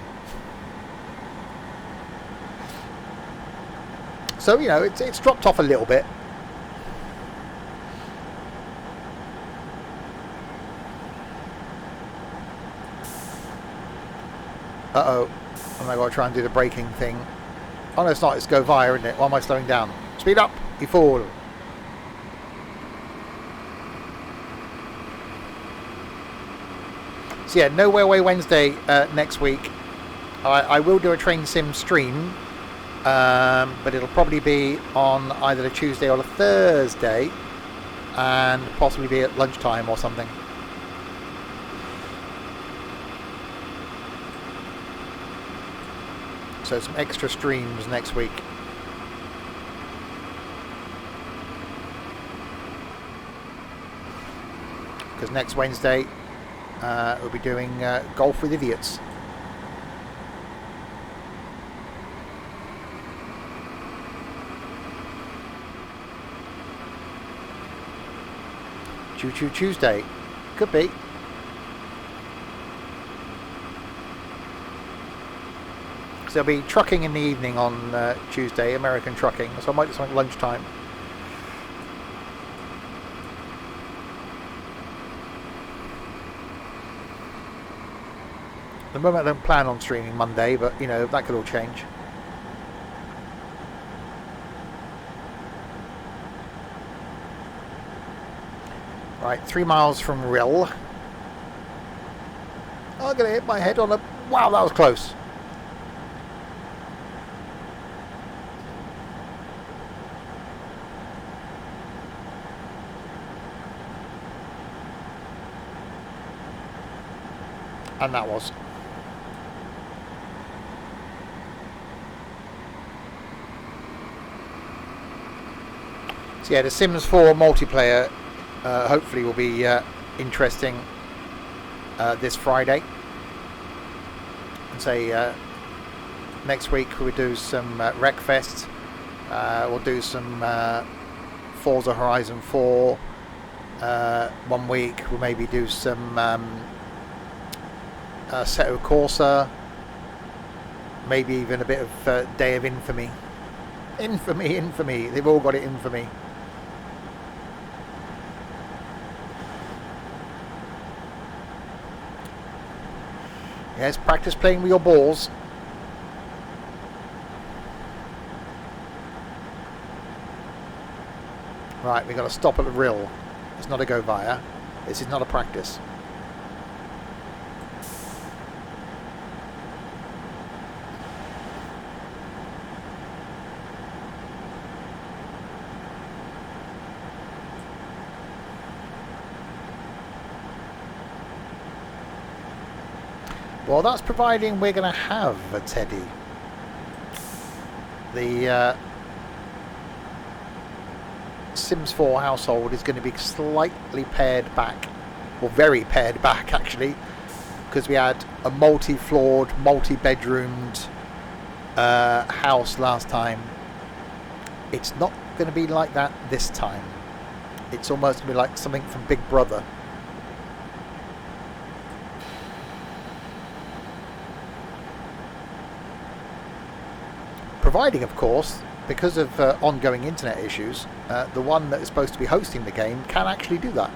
So, you know, it's dropped off a little bit. Uh-oh. And I got to try and do the braking thing. Oh, no, it's not. It's go via, isn't it? Why am I slowing down? Speed up, you fool. So, yeah, no Railway Wednesday next week. I will do a train sim stream. But it'll probably be on either a Tuesday or a Thursday. And possibly be at lunchtime or something. So some extra streams next week. Because next Wednesday we'll be doing Golf with Idiots. Choo Choo Tuesday. Could be. So there'll be trucking in the evening on Tuesday, American trucking. So I might do something lunchtime. At the moment I don't plan on streaming Monday, but you know, that could all change. Right, 3 miles from Rill. Oh, I'm going to hit my head on a... Wow, that was close. And that was. So yeah, the Sims 4 multiplayer hopefully will be interesting this Friday. And say next week we'll do some Wreckfest. We'll do some Forza Horizon 4. 1 week we'll maybe do some Assetto Corsa, maybe even a bit of Day of Infamy. Infamy, they've all got it infamy. Yes, practice playing with your balls. Right, we've got to stop at the Rill. It's not a go via. This is not a practice. Well, that's providing we're going to have a Teddy. The Sims 4 household is going to be slightly pared back, or very pared back actually, because we had a multi-floored, multi-bedroomed house last time. It's not going to be like that this time. It's almost going to be like something from Big Brother. Providing, of course, because of ongoing internet issues, the one that is supposed to be hosting the game can actually do that.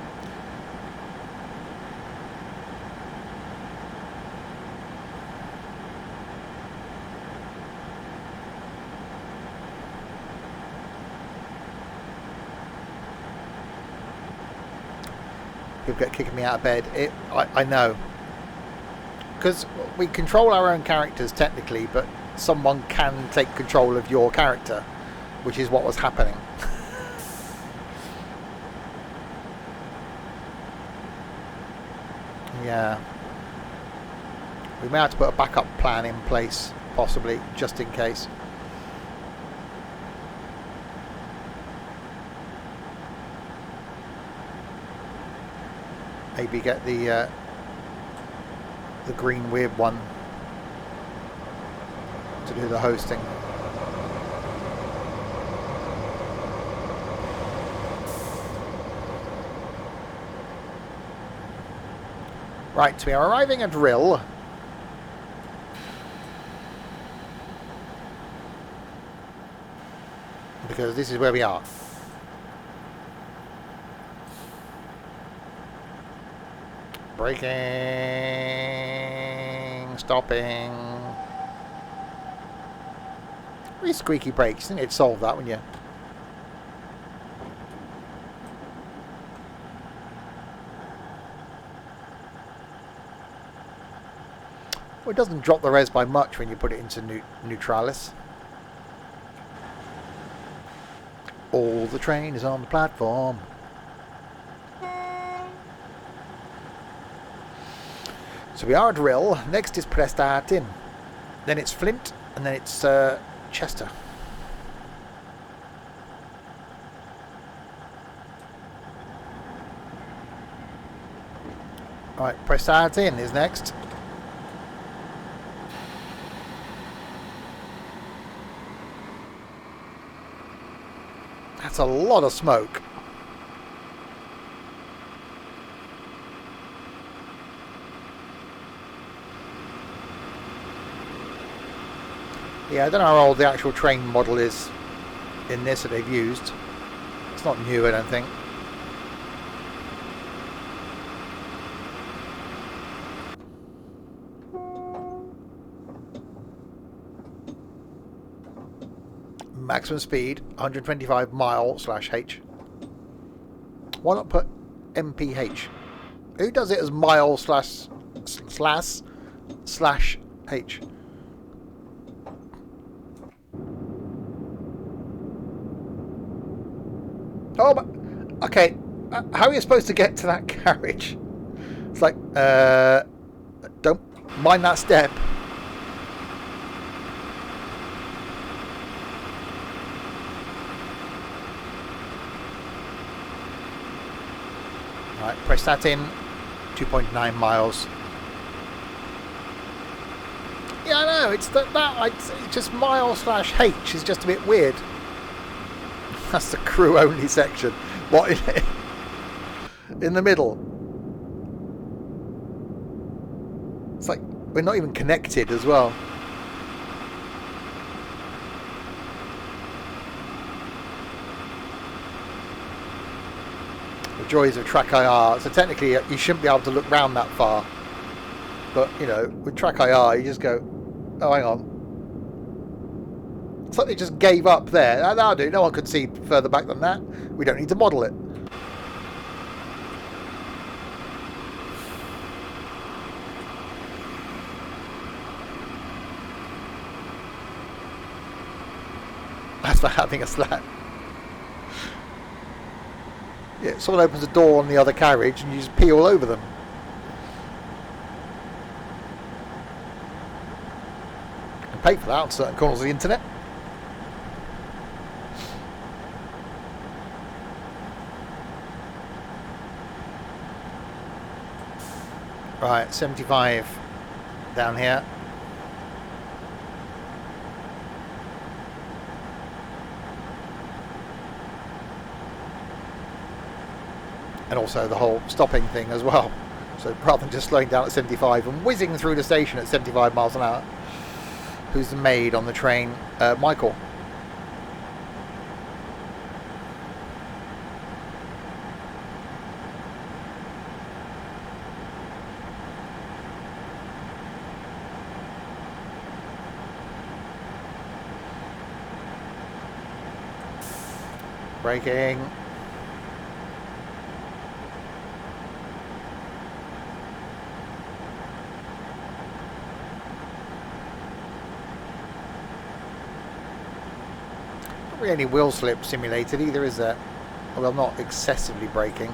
People get kicking me out of bed. I know. Because we control our own characters technically, but someone can take control of your character, which is what was happening. Yeah. We may have to put a backup plan in place, possibly, just in case. Maybe get the green weird one to do the hosting. Right, we are arriving at Rill. Because this is where we are. Braking, stopping. Really squeaky brakes. I think it'd solve that, wouldn't you? Well, it doesn't drop the res by much when you put it into neutralis. All the train is on the platform. So we are at Rill. Next is Prestatyn. Then it's Flint, and then it's Chester. Right, Prestatyn is next. That's a lot of smoke. Yeah, I don't know how old the actual train model is in this that they've used. It's not new, I don't think. Maximum speed 125 mile/h. Why not put mph? Who does it as mile/h? Oh, but okay. How are you supposed to get to that carriage? It's like, don't mind that step. Right, press that in. 2.9 miles. Yeah, I know. It's it's just mile/h is just a bit weird. That's the crew only section. What in the middle? It's like we're not even connected as well. The joys of track IR. So technically you shouldn't be able to look round that far. But, you know, with track IR you just go, oh, hang on. It's like they just gave up there. That'll do. No one could see further back than that. We don't need to model it. That's for having a slack. Yeah, someone opens a door on the other carriage and you just pee all over them. You can pay for that on certain corners of the internet. Right, 75 down here. And also the whole stopping thing as well. So rather than just slowing down at 75 and whizzing through the station at 75 miles an hour. Who's the maid on the train? Michael. Braking. really any wheel slip simulated either, is there? Well, I'm not excessively braking.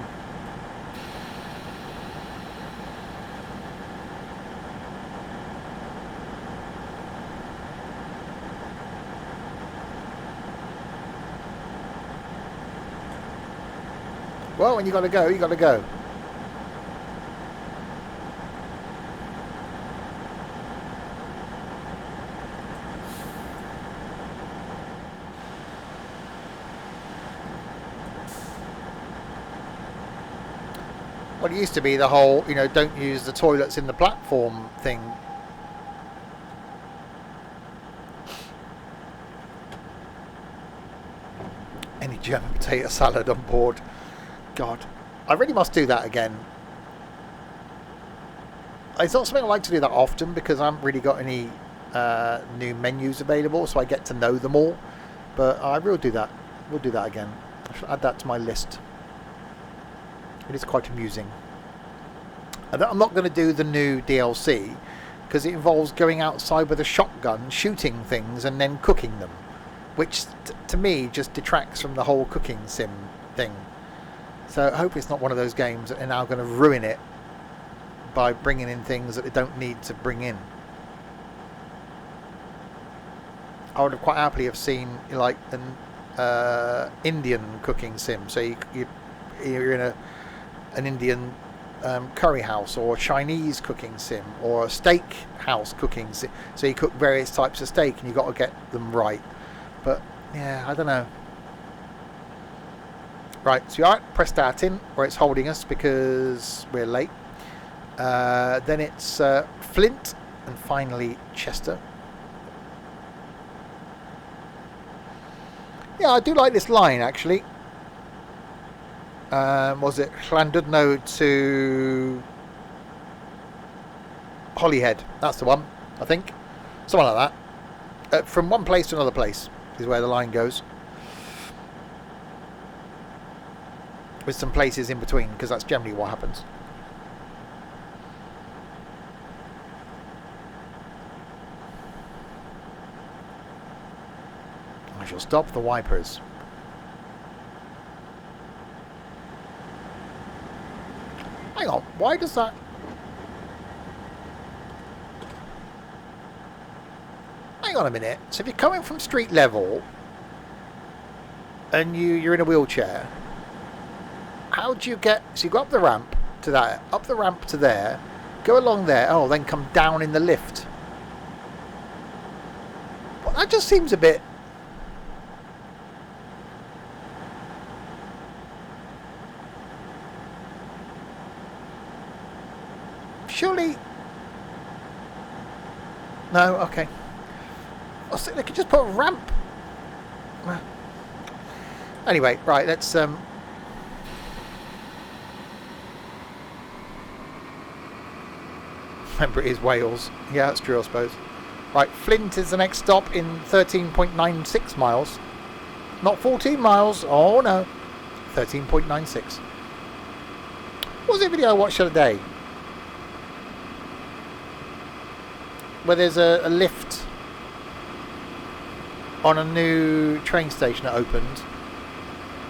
Well, when you got to go, you got to go. Well, it used to be the whole, you know, don't use the toilets in the platform thing. Any German potato salad on board. God, I really must do that again. It's not something I like to do that often because I haven't really got any new menus available, so I get to know them all. But I will do that. We'll do that again. I should add that to my list. It is quite amusing. And I'm not going to do the new DLC because it involves going outside with a shotgun, shooting things, and then cooking them, which to me just detracts from the whole cooking sim thing. So I hope it's not one of those games that are now going to ruin it by bringing in things that they don't need to bring in. I would have quite happily have seen like an Indian cooking sim. So you're in an Indian curry house, or a Chinese cooking sim, or a steak house cooking sim. So you cook various types of steak and you've got to get them right. But yeah, I don't know. Right, so you are press start in, or it's holding us because we're late. Then it's Flint, and finally Chester. Yeah, I do like this line actually. Was it Llandudno to Holyhead? That's the one, I think. Something like that. From one place to another place is where the line goes. With some places in between, because that's generally what happens. I shall stop the wipers. Hang on, why does that... Hang on a minute. So if you're coming from street level and you're in a wheelchair, how do you get... So you go up the ramp to that, up the ramp to there, go along there, oh, then come down in the lift. Well, that just seems a bit... Surely... No, okay. I was thinking they could just put a ramp. Anyway, right, let's... Remember, it is Wales. Yeah, that's true, I suppose. Right, Flint is the next stop in 13.96 miles. Not 14 miles. Oh, no. 13.96. What was the video I watched the other day? Where there's a lift on a new train station that opened.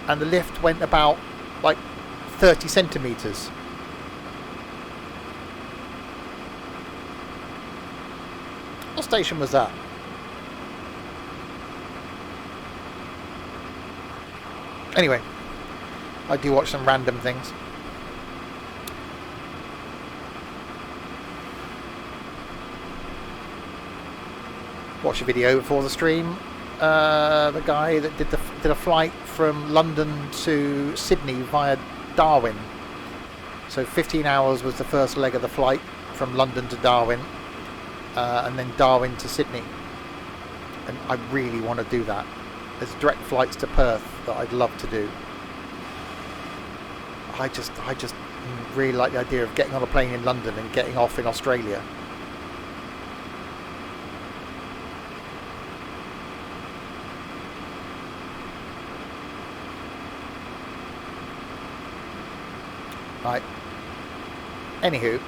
And the lift went about, like, 30 centimetres. What station was that? Anyway, I do watch some random things. Watch a video before the stream. The guy that did a flight from London to Sydney via Darwin. So 15 hours was the first leg of the flight from London to Darwin. And then Darwin to Sydney, and I really want to do that. There's direct flights to Perth that I'd love to do. I just really like the idea of getting on a plane in London and getting off in Australia. Right. Anywho.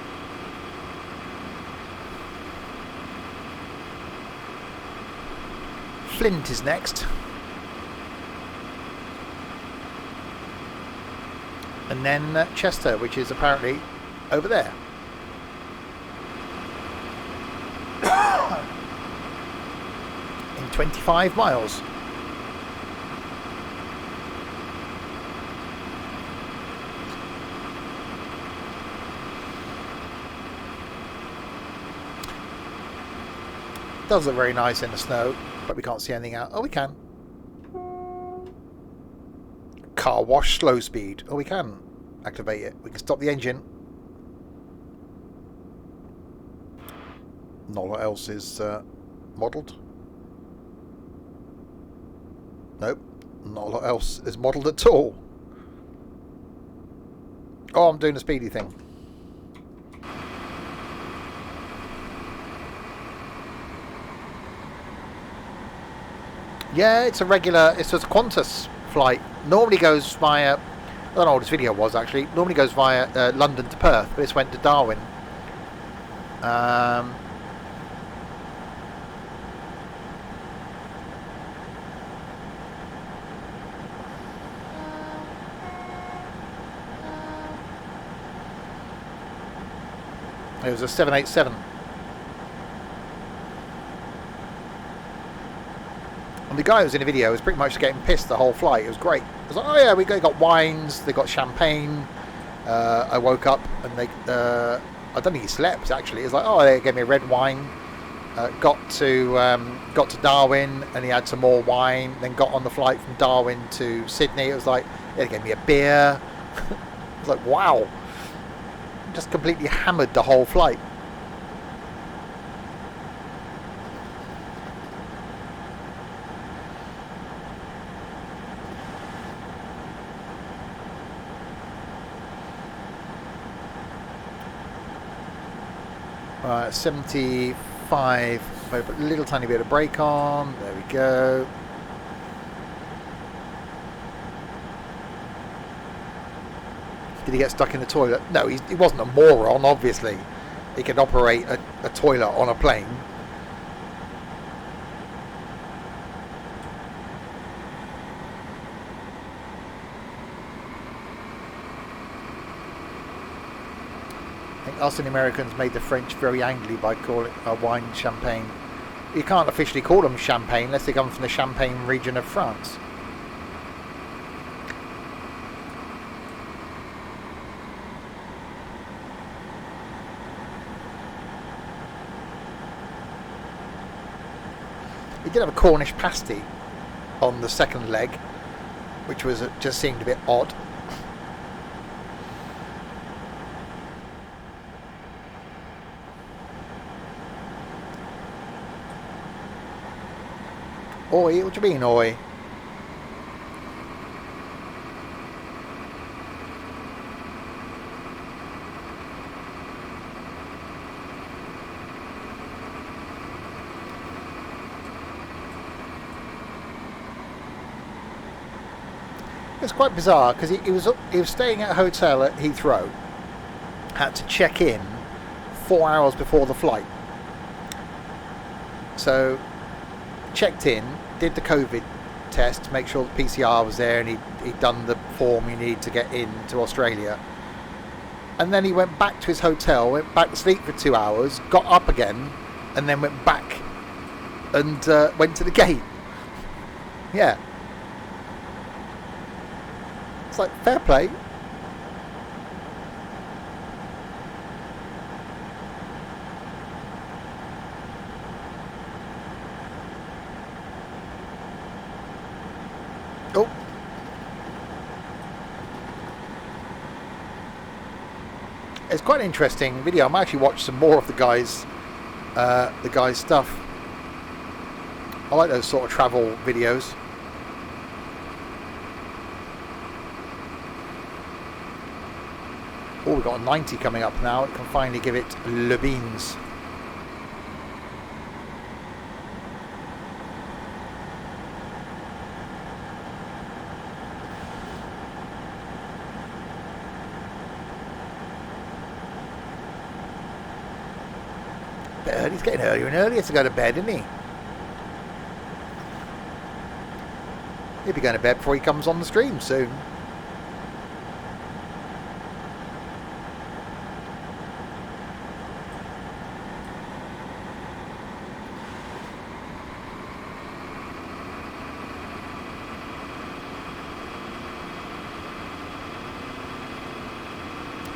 Flint is next. And then Chester, which is apparently over there. In 25 miles. Does look very nice in the snow, but we can't see anything out. Oh, we can. Car wash slow speed. Oh, we can activate it. We can stop the engine. Not what else is modelled. Nope. Not a lot else is modelled at all. Oh, I'm doing the speedy thing. Yeah, it's a regular, it's just a Qantas flight. Normally goes via, I don't know what this video was actually, normally goes via London to Perth, but this went to Darwin. It was a 787. And the guy who was in the video was pretty much getting pissed the whole flight. It was great. It was like, oh yeah, we got wines, they got champagne. I woke up and they, I don't think he slept actually. It was like, oh, they gave me a red wine. Got to Darwin and he had some more wine. Then got on the flight from Darwin to Sydney. It was like, they gave me a beer. It was like, wow. Just completely hammered the whole flight. Right, 75. Put a little tiny bit of brake on. There we go. Did he get stuck in the toilet? No, he wasn't a moron, obviously. He could operate a toilet on a plane. I think us and the Americans made the French very angry by calling our wine champagne. You can't officially call them champagne unless they come from the Champagne region of France. He did have a Cornish pasty on the second leg, which was just seemed a bit odd. Oi, what do you mean, oi? It's quite bizarre because he was staying at a hotel at Heathrow. Had to check in 4 hours before the flight. So checked in, did the COVID test to make sure the PCR was there, and he'd done the form he needed to get into Australia. And then he went back to his hotel, went back to sleep for 2 hours, got up again, and then went back and went to the gate. Yeah. It's like, fair play. Oh. It's quite an interesting video. I might actually watch some more of the guy's stuff. I like those sort of travel videos. Oh, we've got a 90 coming up now. It can finally give it le beans. Bit early. He's getting earlier and earlier to go to bed, isn't he? He'll be going to bed before he comes on the stream soon.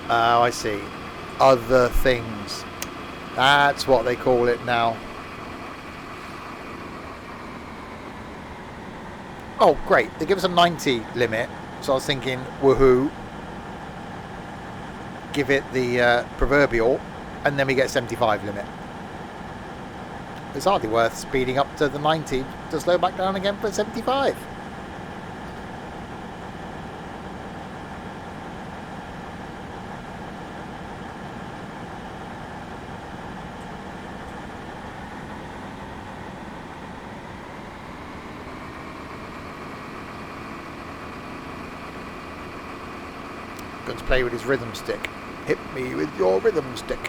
Oh, I see. Other things. That's what they call it now. Oh, great. They give us a 90 limit. So I was thinking, woohoo. Give it the proverbial. And then we get 75 limit. It's hardly worth speeding up to the 90 to slow back down again for 75. Going to play with his rhythm stick. Hit me with your rhythm stick.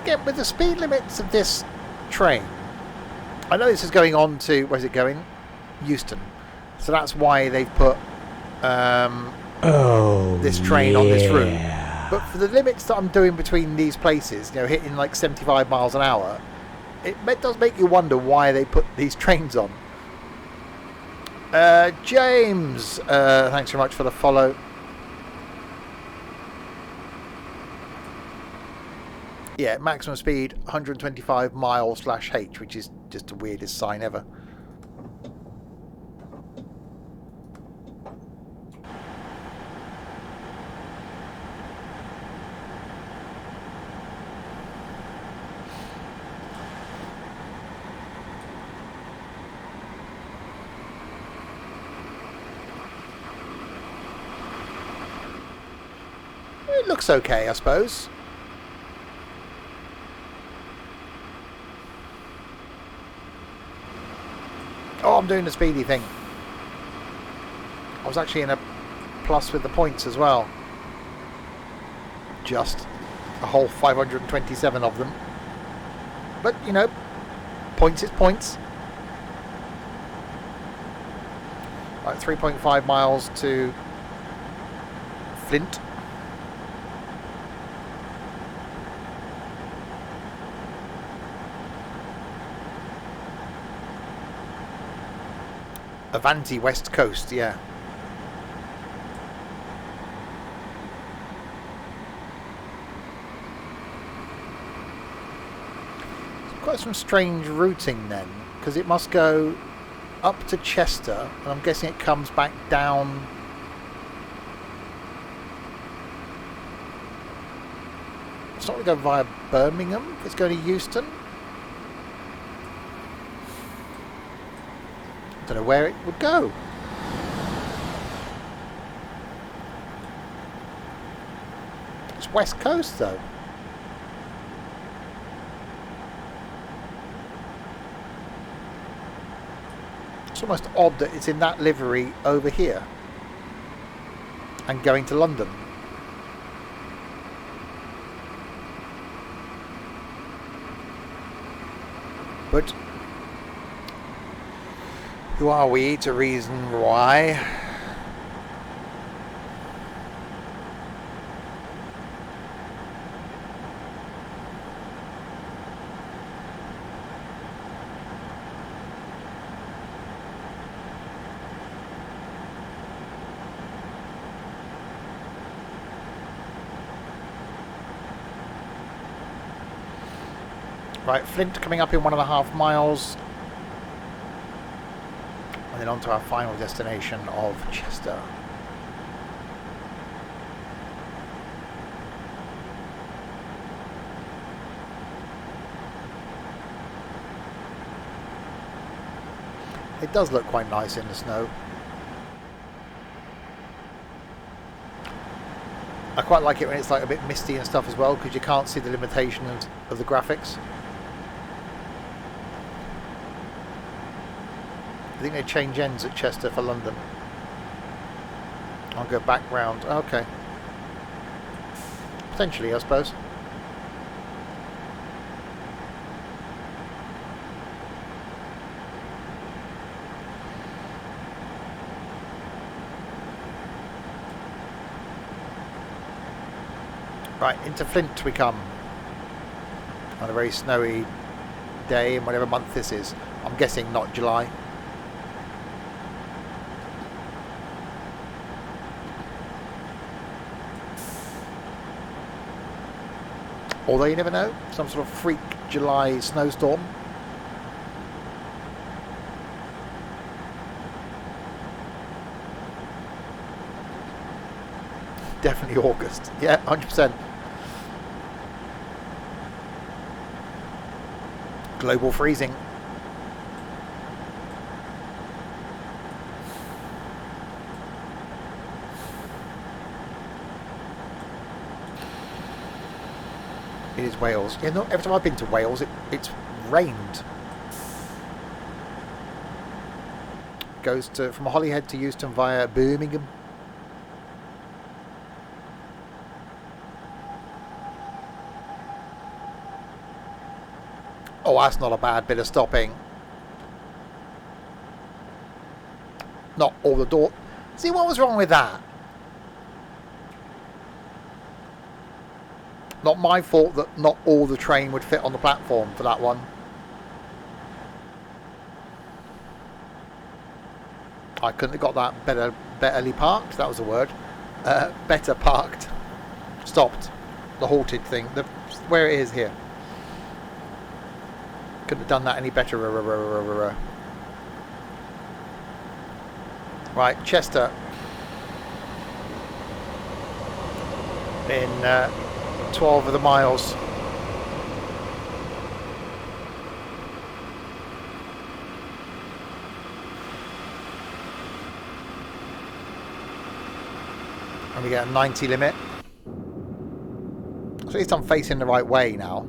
Again, with the speed limits of this train, I know this is going on to, where's it going? Euston. So that's why they've put this train on this route. But for the limits that I'm doing between these places, you know, hitting like 75 miles an hour, it does make you wonder why they put these trains on. James, thanks very much for the follow. Yeah, maximum speed 125 miles /h, which is just the weirdest sign ever. It looks okay, I suppose. Oh, I'm doing the speedy thing. I was actually in a plus with the points as well. Just a whole 527 of them. But, you know, points is points. Right, 3.5 miles to Flint. Avanti West Coast, yeah. It's quite some strange routing then, because it must go up to Chester, and I'm guessing it comes back down. It's not going to go via Birmingham, it's going to Euston. I don't know where it would go. It's West Coast though. It's almost odd that it's in that livery over here and going to London. But who are we to reason why? Right, Flint coming up in 1.5 miles. And then on to our final destination of Chester. It does look quite nice in the snow. I quite like it when it's like a bit misty and stuff as well, because you can't see the limitation of the graphics. I think they change ends at Chester for London. I'll go back round. Okay. Potentially, I suppose. Right, into Flint we come. On a very snowy day in whatever month this is. I'm guessing not July. Although you never know, some sort of freak July snowstorm. Definitely August. Yeah, 100%. Global freezing. It is Wales. Yeah, no, every time I've been to Wales, it's rained. Goes from Holyhead to Euston via Birmingham. Oh, that's not a bad bit of stopping. Not all the door. See, what was wrong with that? Not my fault that not all the train would fit on the platform for that one. I couldn't have got that betterly parked. That was a word. Better parked. Stopped. The halted thing. Where it is here. Couldn't have done that any better. Right, Chester. In 12 of the miles. And we get a 90 limit. So at least I'm facing the right way now.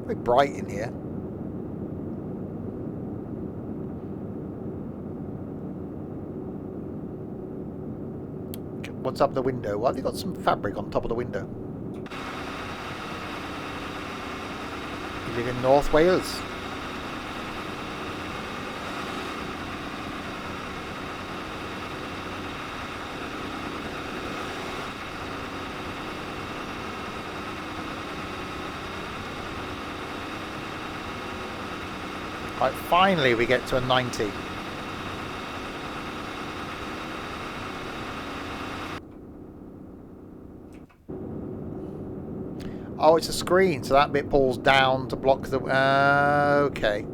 Very bright in here. What's up the window? Well, they've got some fabric on top of the window. You live in North Wales. Right, finally we get to a 90. Oh, it's a screen, so that bit pulls down to block the... okay.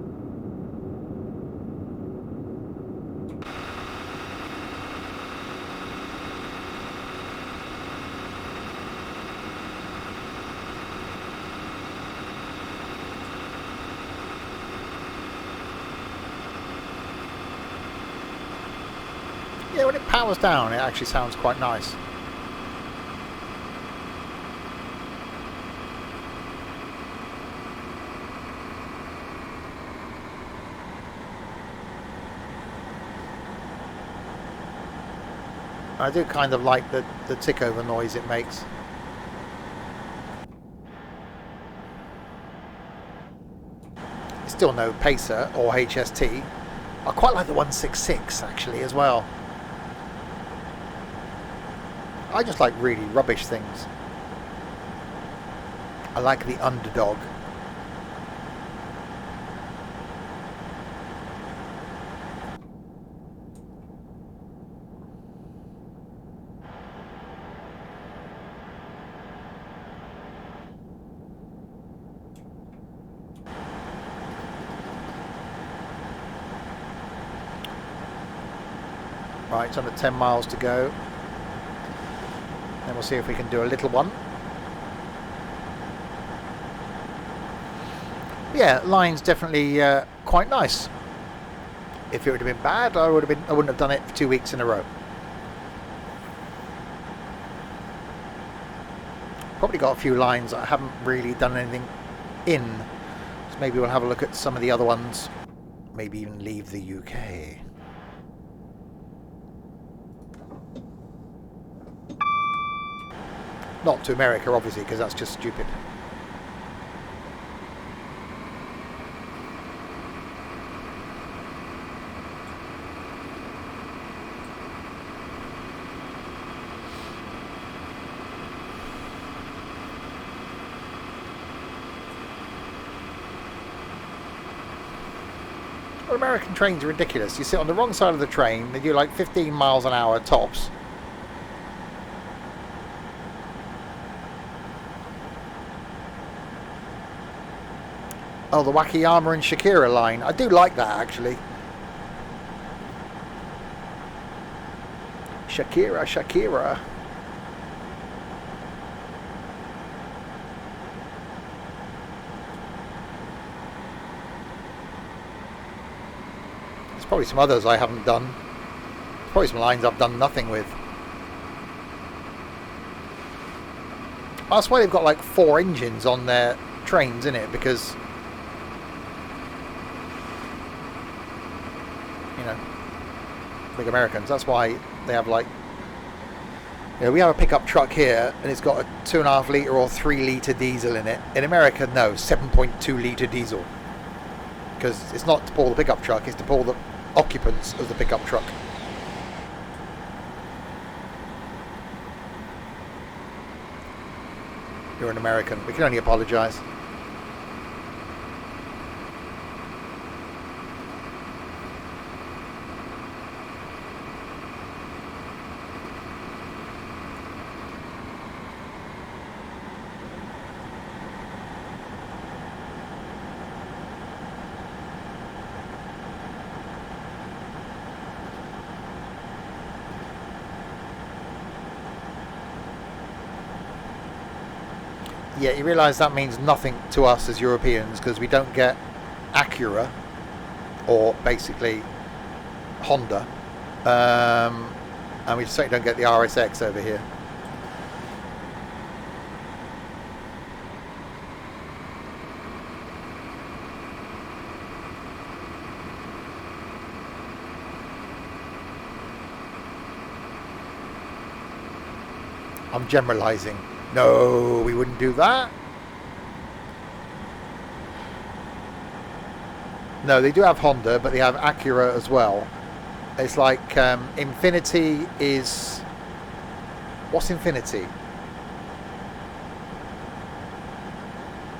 Yeah, when it powers down, it actually sounds quite nice. I do kind of like the tick over noise it makes. It's still no Pacer or HST. I quite like the 166 actually as well. I just like really rubbish things. I like the Underdog. Right, it's under 10 miles to go. Then we'll see if we can do a little one. Yeah, line's definitely quite nice. If it would have been bad, I wouldn't have done it for 2 weeks in a row. Probably got a few lines that I haven't really done anything in. So maybe we'll have a look at some of the other ones. Maybe even leave the UK. Not to America, obviously, because that's just stupid. American trains are ridiculous. You sit on the wrong side of the train, they do like 15 miles an hour tops. Oh, the Wakayama and Shakira line. I do like that, actually. Shakira, Shakira. There's probably some others I haven't done. There's probably some lines I've done nothing with. That's why they've got like 4 engines on their trains, isn't it? Because, you know, big Americans. That's why they have like, you know, we have a pickup truck here and it's got a 2.5 litre or 3 litre diesel in it. In America, no, 7.2 litre diesel. Because it's not to pull the pickup truck, it's to pull the occupants of the pickup truck. You're an American. We can only apologise. Yeah, you realise that means nothing to us as Europeans because we don't get Acura or basically Honda, and we certainly don't get the RSX over here. I'm generalising. No, we wouldn't do that. No, they do have Honda, but they have Acura as well. It's like Infiniti is... What's Infiniti?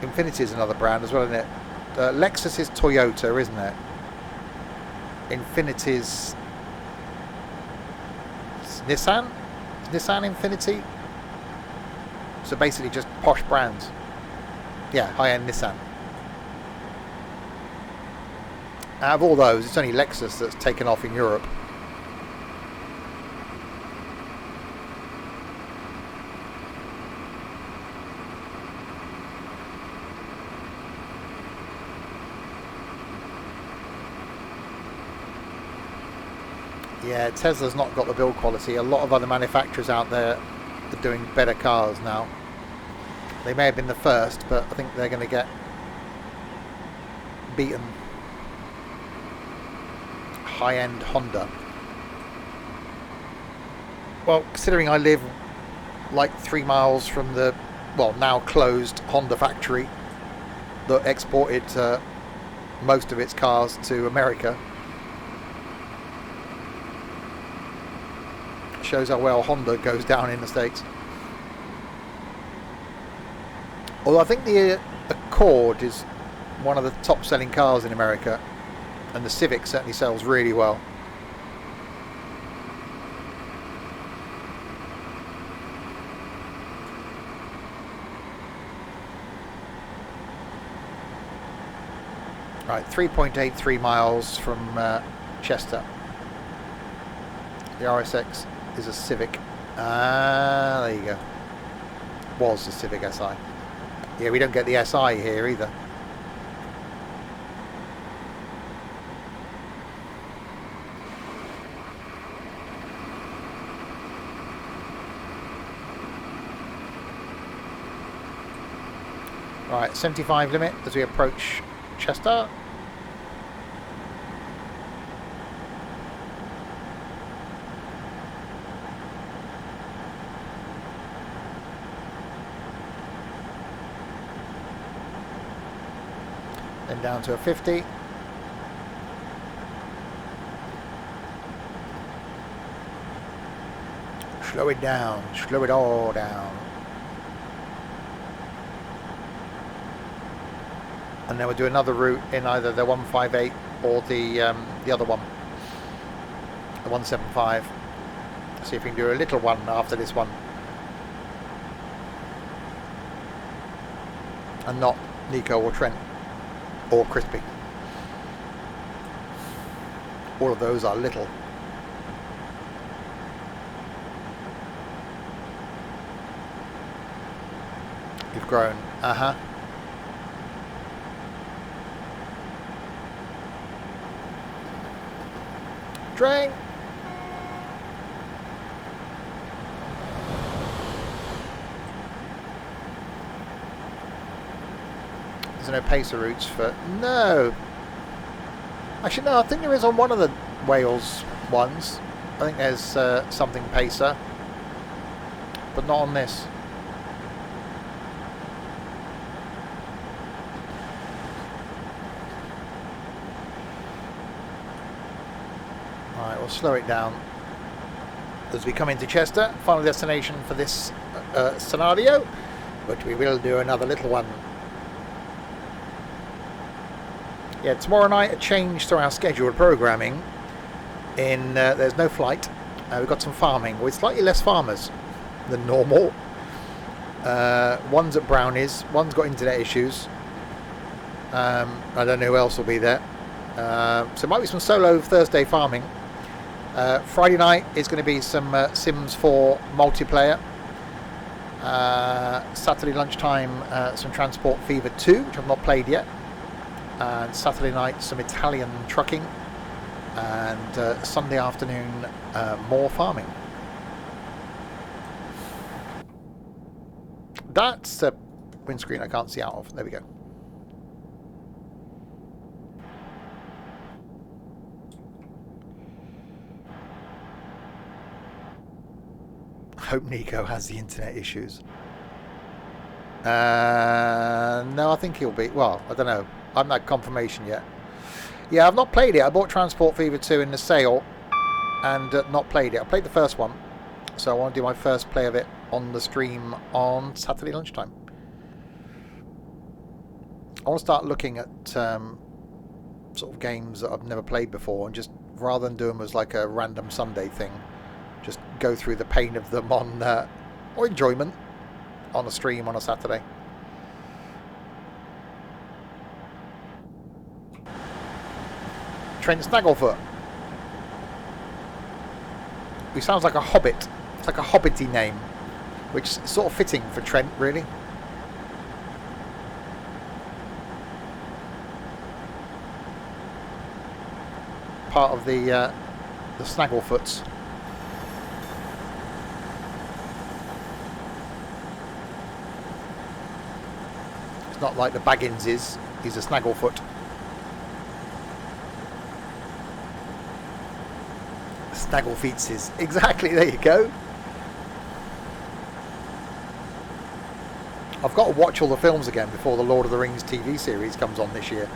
Infiniti is another brand as well, isn't it? Lexus is Toyota, isn't it? Infiniti's... Nissan? Is Nissan Infiniti? So basically just posh brands. Yeah, high-end Nissan. Out of all those, it's only Lexus that's taken off in Europe. Yeah, Tesla's not got the build quality. A lot of other manufacturers out there are doing better cars now. They may have been the first, but I think they're going to get beaten. High-end Honda. Well, considering I live like 3 miles from the, well, now closed Honda factory that exported most of its cars to America, shows how well Honda goes down in the States. Although I think the Accord is one of the top selling cars in America, and the Civic certainly sells really well. Right, 3.83 miles from Chester. The RSX is a Civic. Ah, there you go. Was the Civic SI. Yeah, we don't get the SI here either. Right, 75 limit as we approach Chester. Then down to a 50. Slow it down, slow it all down. And then we'll do another route in either the 158 or the other one, the 175. See if we can do a little one after this one, and not Nico or Trent or Crispy. All of those are little. You've grown. Drink. There's no pacer routes for... No. Actually, no, I think there is on one of the Wales ones. I think there's something pacer. But not on this. Alright, we'll slow it down as we come into Chester, final destination for this scenario, but we will do another little one. Yeah, tomorrow night a change to our scheduled programming. There's no flight. We've got some farming with slightly less farmers than normal. One's at Brownies, one's got internet issues. I don't know who else will be there. So there might be some solo Thursday farming. Friday night is going to be some Sims 4 multiplayer. Saturday lunchtime, some Transport Fever 2, which I've not played yet. And Saturday night, some Italian trucking. And Sunday afternoon, more farming. That's a windscreen I can't see out of. There we go. Hope Nico has the internet issues. No, I think he'll be... Well, I don't know. I haven't had confirmation yet. Yeah, I've not played it. I bought Transport Fever 2 in the sale and not played it. I played the first one. So I want to do my first play of it on the stream on Saturday lunchtime. I want to start looking at sort of games that I've never played before, and just rather than do them as like a random Sunday thing, just go through the pain of them on or enjoyment on a stream on a Saturday. Trent Snagglefoot. He sounds like a hobbit. It's like a hobbity name, which is sort of fitting for Trent, really. Part of the Snagglefoots. It's not like the Baggins is. He's a Snagglefoot. Snagglefeetses. Exactly, there you go. I've got to watch all the films again before the Lord of the Rings TV series comes on this year.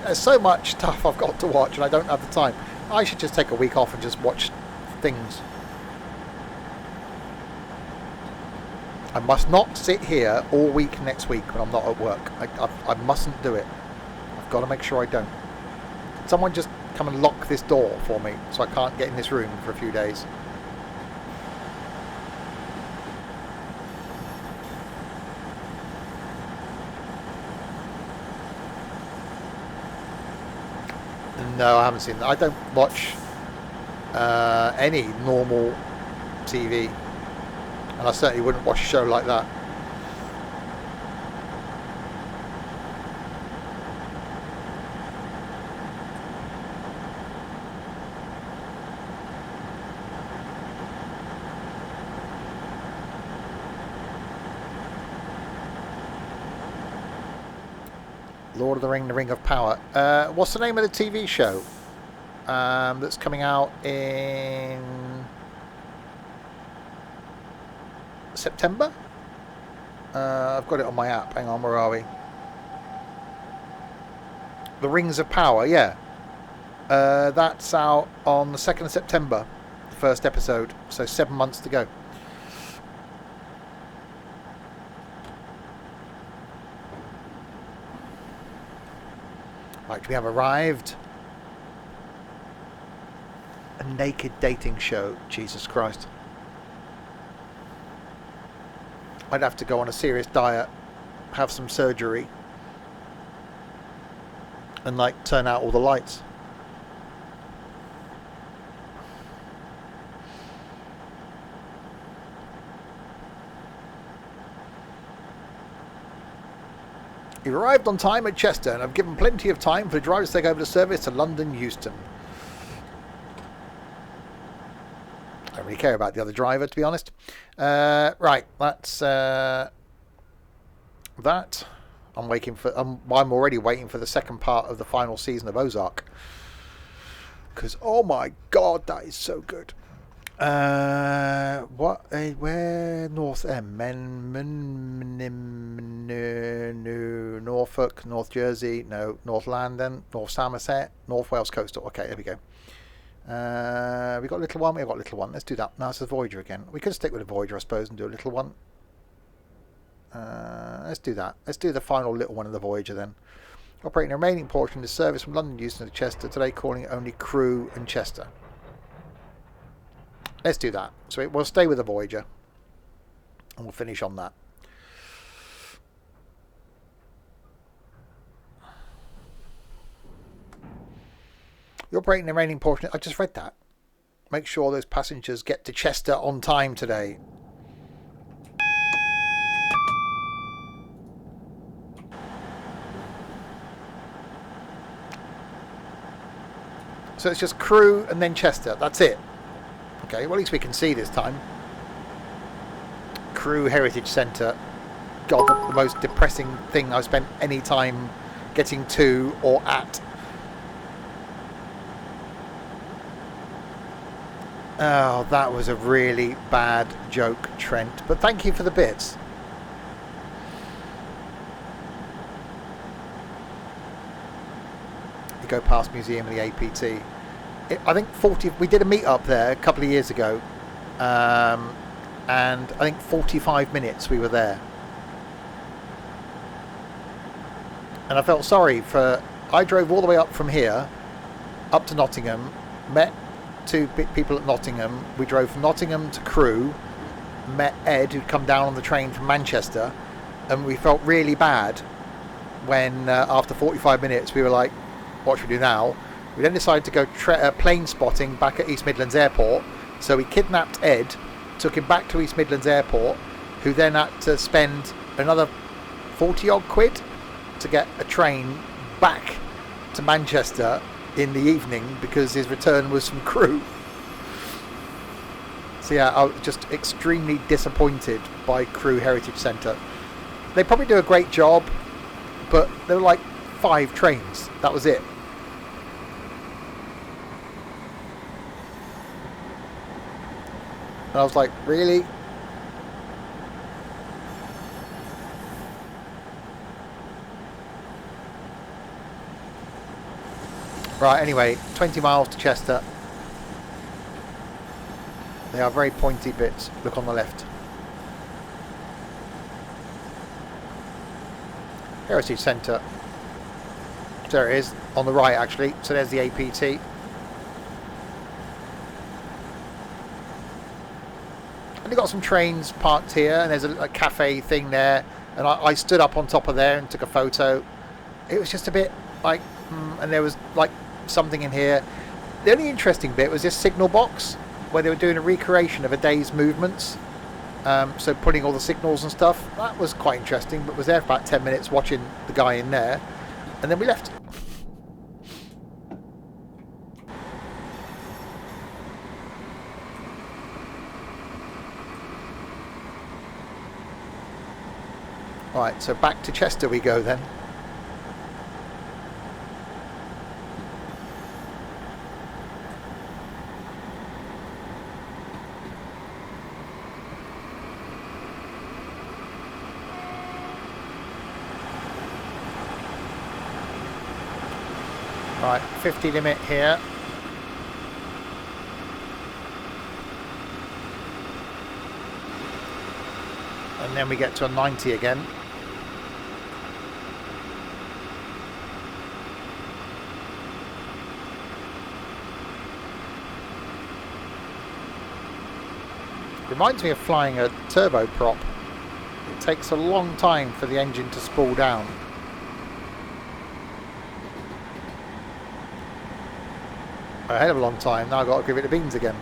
There's so much stuff I've got to watch and I don't have the time. I should just take a week off and just watch things. I must not sit here all week next week when I'm not at work. I mustn't do it. I've got to make sure I don't. Can someone just come and lock this door for me so I can't get in this room for a few days? No, I haven't seen that. I don't watch any normal TV, and I certainly wouldn't watch a show like that. Lord of the Ring, The Ring of Power. What's the name of the TV show that's coming out in September? I've got it on my app. Hang on, where are we? The Rings of Power, yeah. That's out on the 2nd of September, the first episode. So 7 months to go. Right, we have arrived A naked dating show. Jesus Christ. I'd have to go on a serious diet, have some surgery, and like turn out all the lights. You've arrived on time at Chester and I've given plenty of time for the driver to take over the service to London Euston. I don't really care about the other driver, to be honest. Right, that's that. I'm waiting for. I'm already waiting for the second part of the final season of Ozark. Because oh my god, that is so good. What? Where? North Norfolk, North Jersey, no, North London, North Somerset, North Wales Coastal. Okay, there we go. We got a little one. We've got a little one. Let's do that. Now it's the Voyager again. We could stick with the Voyager, I suppose, and do a little one. Let's do that. Let's do the final little one of the Voyager then. Operating the remaining portion of the service from London Euston to Chester today, calling it only Crewe and Chester. Let's do that. So we'll stay with the Voyager. And we'll finish on that. You're operating the remaining portion. I just read that. Make sure those passengers get to Chester on time today. So it's just Crewe and then Chester. That's it. Okay, well at least we can see this time. Crewe Heritage Centre. God, the most depressing thing I've spent any time getting to or at. Oh, that was a really bad joke, Trent. But thank you for the bits. You go past Museum of the APT. I think 40. We did a meet up there a couple of years ago, and I think 45 minutes we were there. And I felt sorry for. I drove all the way up from here, up to Nottingham, met two people at Nottingham. We drove from Nottingham to Crewe, met Ed, who'd come down on the train from Manchester, and we felt really bad when after 45 minutes we were like, what should we do now? We then decided to go plane spotting back at East Midlands Airport. So we kidnapped Ed, took him back to East Midlands Airport, who then had to spend another 40 odd quid to get a train back to Manchester in the evening because his return was from Crewe. So yeah, I was just extremely disappointed by Crewe Heritage Centre. They probably do a great job, but there were like 5 trains. That was it. And I was like, really? Right, anyway, 20 miles to Chester. They are very pointy bits. Look on the left. Heritage Centre. There it is, on the right actually. So there's the APT. And you've got some trains parked here, and there's a cafe thing there. And I stood up on top of there and took a photo. It was just a bit like, and there was like something in here. The only interesting bit was this signal box where they were doing a recreation of a day's movements. So putting all the signals and stuff. That was quite interesting, but was there for about 10 minutes watching the guy in there. And then we left. Right, so back to Chester we go then. Right, 50 limit here. And then we get to a 90 again. Reminds me of flying a turboprop. It takes a long time for the engine to spool down. A hell of a long time. Now I've got to give it the beans again.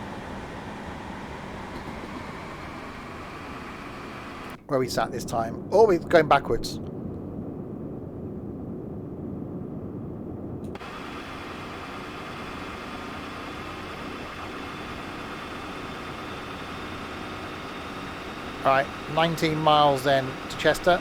Where are we sat this time? Oh, we're going backwards. Right, 19 miles then to Chester.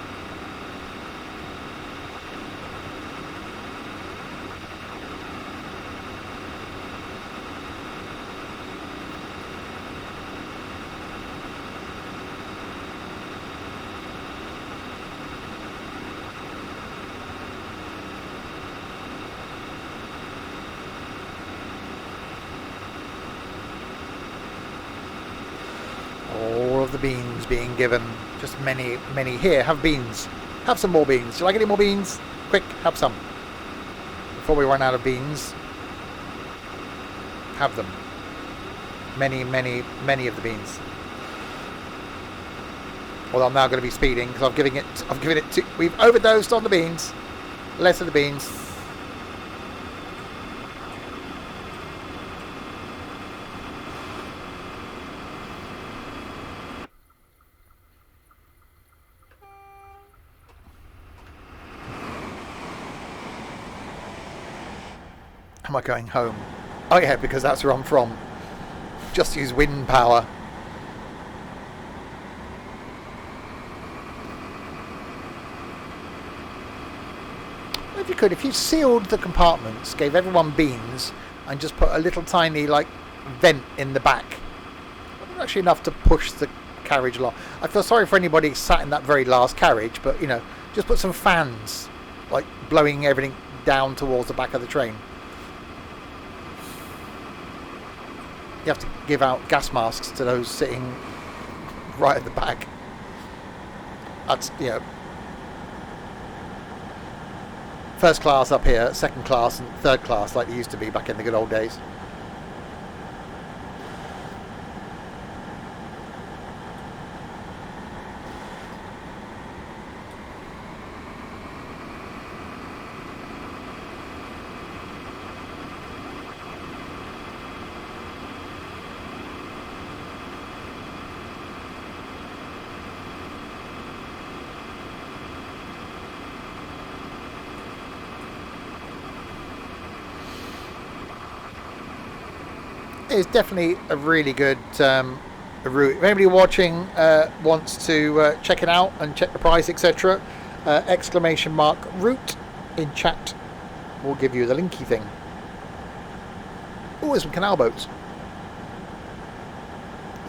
All of the beans being given. Just many, many. Here, have beans. Have some more beans. Do you like any more beans? Quick, have some. Before we run out of beans. Have them. Many, many, many of the beans. Well, I'm now going to be speeding because I've given it to. We've overdosed on the beans. Less of the beans. Am I going home? Oh yeah, because that's where I'm from. Just use wind power. If you could, if you sealed the compartments, gave everyone beans, and just put a little tiny like vent in the back, actually enough to push the carriage along. I feel sorry for anybody sat in that very last carriage, but you know, just put some fans, like blowing everything down towards the back of the train. You have to give out gas masks to those sitting right at the back. That's, you know, first class up here, second class and third class like they used to be back in the good old days. It's definitely a really good route. If anybody watching wants to check it out and check the price, etc., exclamation mark route in chat will give you the linky thing. Oh, there's some Canal Boats.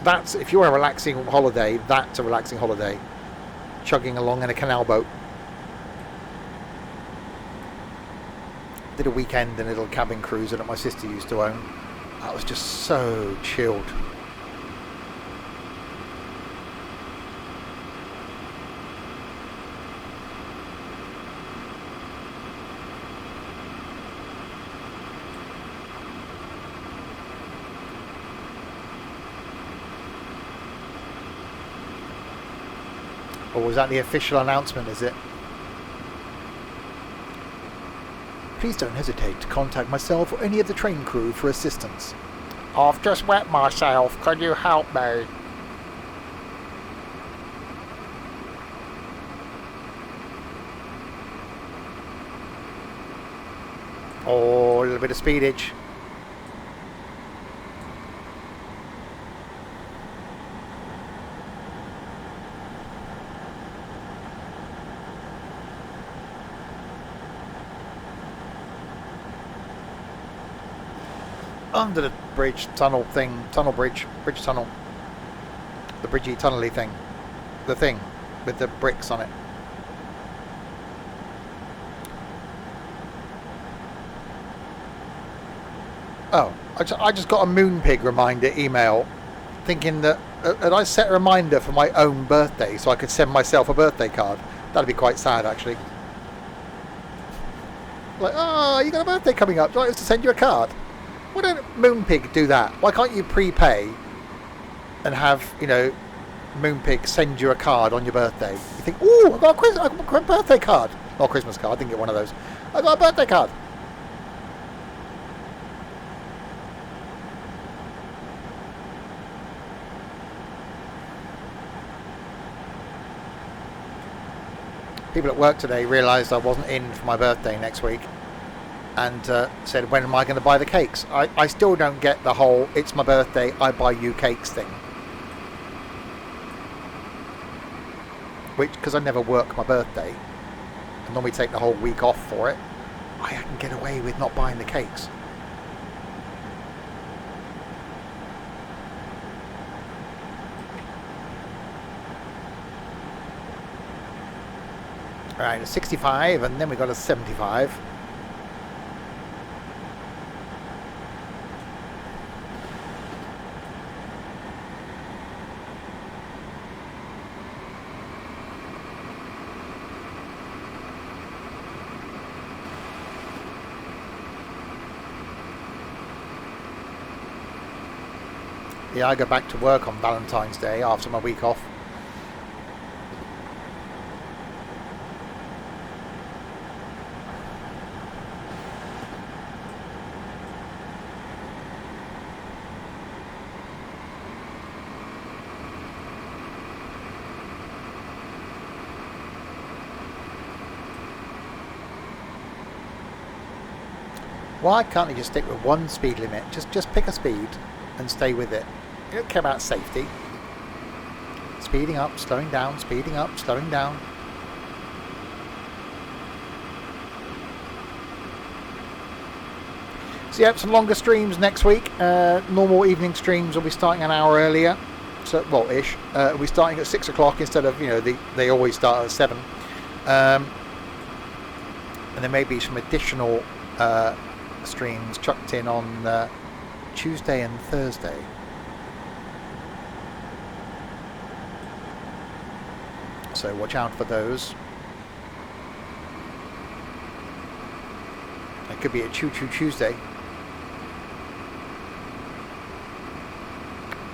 That's, if you're a relaxing holiday, that's a relaxing holiday. Chugging along in a canal boat. Did a weekend in a little cabin cruiser that my sister used to own. That was just so chilled. Or was that the official announcement, is it? Please don't hesitate to contact myself or any of the train crew for assistance. I've just wet myself. Could you help me? Oh, a little bit of speedage. Under the bridge tunnel thing, bridge tunnel, the bridgey tunnely thing, the thing with the bricks on it. Oh, I just got a Moonpig reminder email thinking that and I set a reminder for my own birthday so I could send myself a birthday card. That'd be quite sad, actually. Like, oh, you got a birthday coming up, do you want us to send you a card? Why don't Moonpig do that? Why can't you prepay and have, you know, Moonpig send you a card on your birthday. You think, oh, I got a birthday card. Not a Christmas card, I didn't get one of those. I got a birthday card. People at work today realised I wasn't in for my birthday next week and said, when am I going to buy the cakes? I still don't get the whole, it's my birthday, I buy you cakes thing. Which, because I never work my birthday, I normally take the whole week off for it, I can get away with not buying the cakes. Alright, a 65, and then we got a 75. Yeah, I go back to work on Valentine's Day after my week off. Why can't you just stick with one speed limit? Just pick a speed and stay with it. You don't care about safety. Speeding up, slowing down, speeding up, slowing down. So yeah, some longer streams next week. Normal evening streams will be starting an hour earlier. So, well, ish. We'll be starting at 6 o'clock instead of, you know, they always start at 7. And there may be some additional streams chucked in on Tuesday and Thursday. So watch out for those. It could be a Choo Choo Tuesday.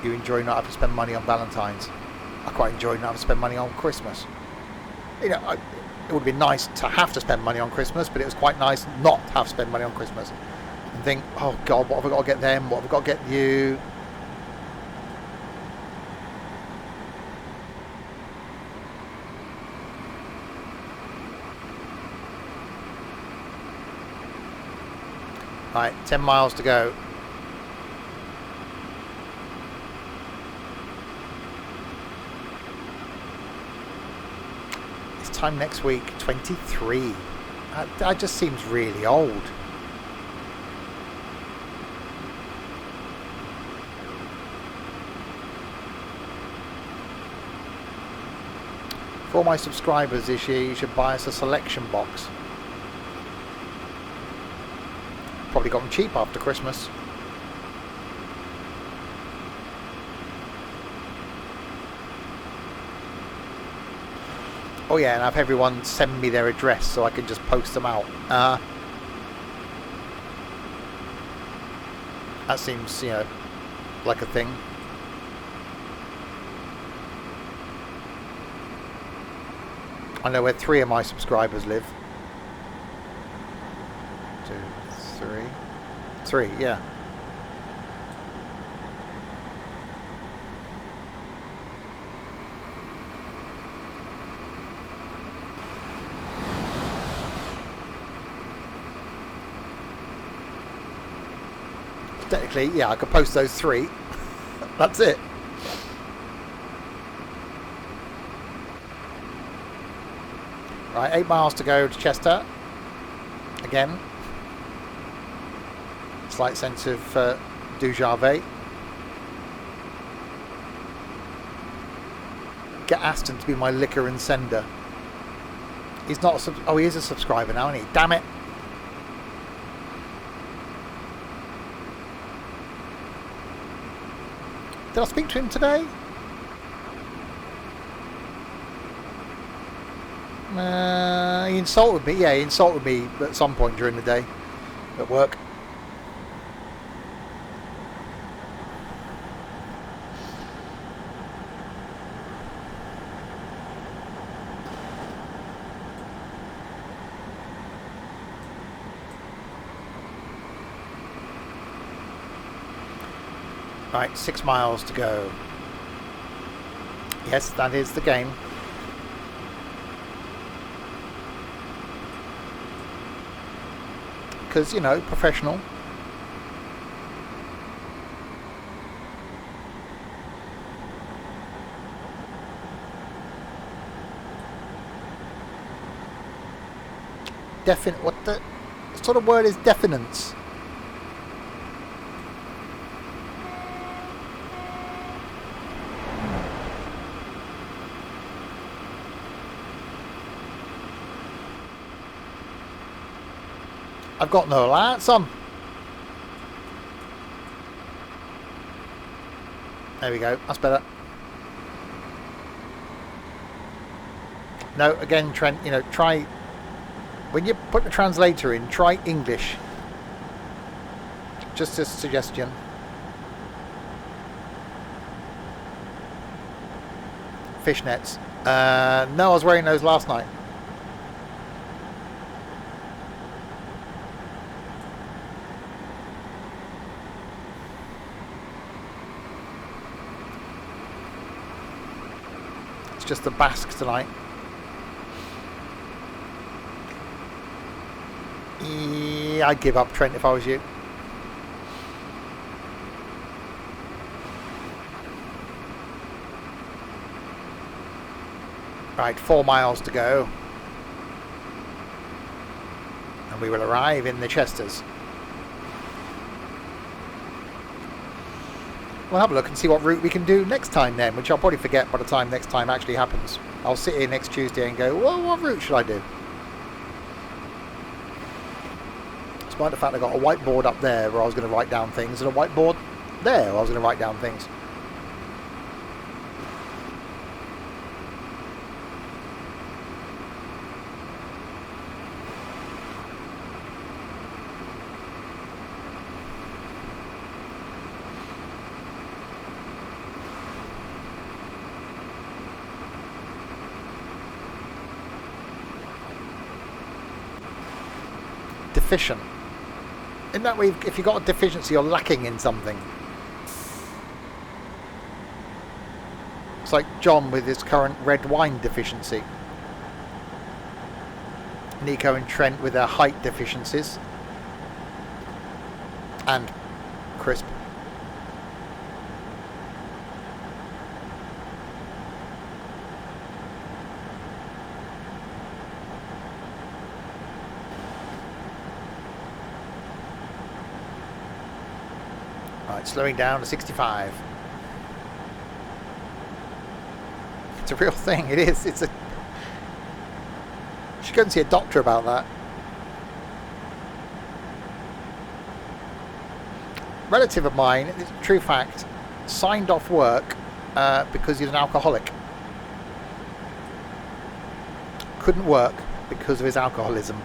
You enjoy not having to spend money on Valentine's. I quite enjoy not having to spend money on Christmas. You know, it would be nice to have to spend money on Christmas, but it was quite nice not to have to spend money on Christmas. And think, oh God, what have I got to get them? What have I got to get you? Right, 10 miles to go. This time next week, 23. That just seems really old. For all my subscribers this year, you should buy us a selection box. Probably got them cheap after Christmas. Oh yeah, and have everyone send me their address so I can just post them out. That seems, you know, like a thing. I know where 3 of my subscribers live. 2, 3. 3, yeah. Technically, yeah, I could post those 3. That's it. Right, 8 miles to go to Chester. Again. Slight sense of déjà vu. Get Aston to be my liquor and sender. He's not a oh, he is a subscriber now, isn't he? Damn it. Did I speak to him today? He insulted me. Yeah, he insulted me at some point during the day at work. Right, 6 miles to go. Yes, that is the game. Because, you know, professional. What the sort of word is definance? I've got no lights on. There we go. That's better. No, again, Trent, you know, try... When you put the translator in, try English. Just a suggestion. Fishnets. No, I was wearing those last night. It's just the Basque tonight. Yeah, I'd give up, Trent, if I was you. Right, 4 miles to go. And we will arrive in the Chesters. We'll have a look and see what route we can do next time then, which I'll probably forget by the time next time actually happens. I'll sit here next Tuesday and go, well, what route should I do? Despite the fact I got a whiteboard up there where I was going to write down things, and a whiteboard there where I was going to write down things. Deficient. In that way, if you've got a deficiency, you're lacking in something. It's like John with his current red wine deficiency. Nico and Trent with their height deficiencies. And Crisp. Slowing down to 65. It's a real thing. It is. It's a... You should go and see a doctor about that. Relative of mine, it's a true fact, signed off work because he's an alcoholic. Couldn't work because of his alcoholism.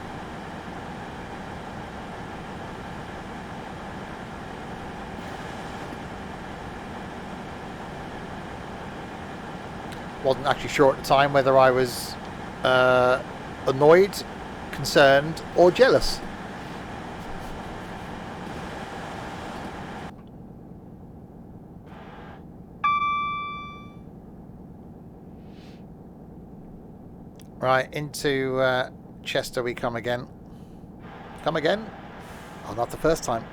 Wasn't actually sure at the time whether I was annoyed, concerned, or jealous. Right, into Chester we come again. Come again? Oh, not the first time.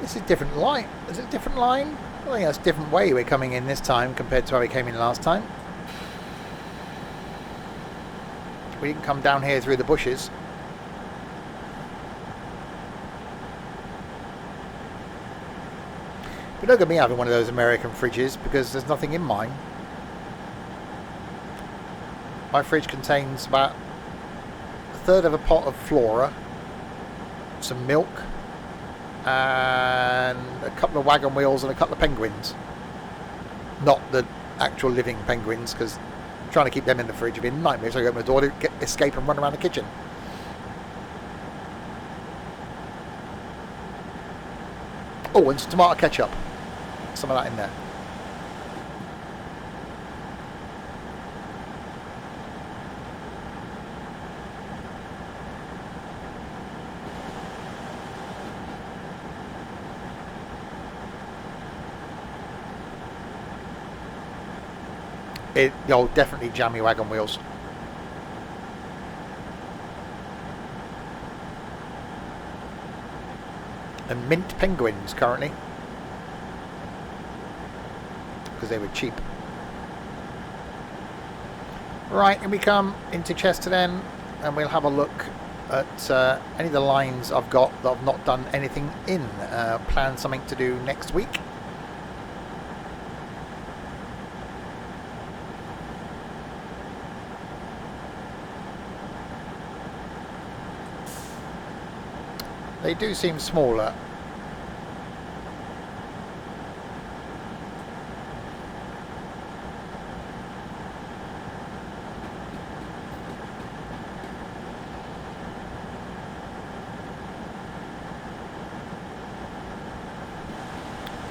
This is a different line. Is it a different line? I think that's a different way we're coming in this time compared to how we came in last time. We didn't come down here through the bushes. But look at me having one of those American fridges because there's nothing in mine. My fridge contains about a third of a pot of flora, some milk, and a couple of wagon wheels and a couple of penguins. Not the actual living penguins, because trying to keep them in the fridge would be a nightmare, so I open the door to escape and run around the kitchen. Oh, and some tomato ketchup. get some of that in there. You'll definitely jam your wagon wheels. And mint penguins currently, because they were cheap. Right, and we come into Chester then, and we'll have a look at any of the lines I've got that I've not done anything in. Plan something to do next week. They do seem smaller.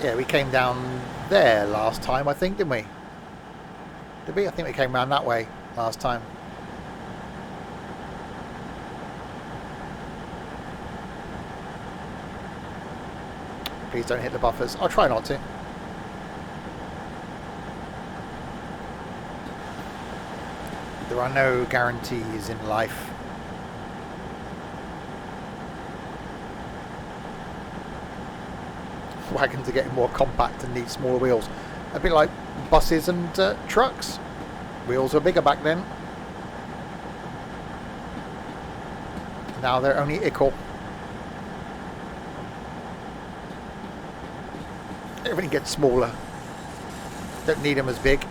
Yeah, we came down there last time, I think, didn't we? Did we? I think we came round that way last time. Please don't hit the buffers. I'll try not to. There are no guarantees in life. Wagons are getting more compact and need smaller wheels. A bit like buses and trucks. Wheels were bigger back then. Now they're only equal. Everything gets smaller. Don't need them as big.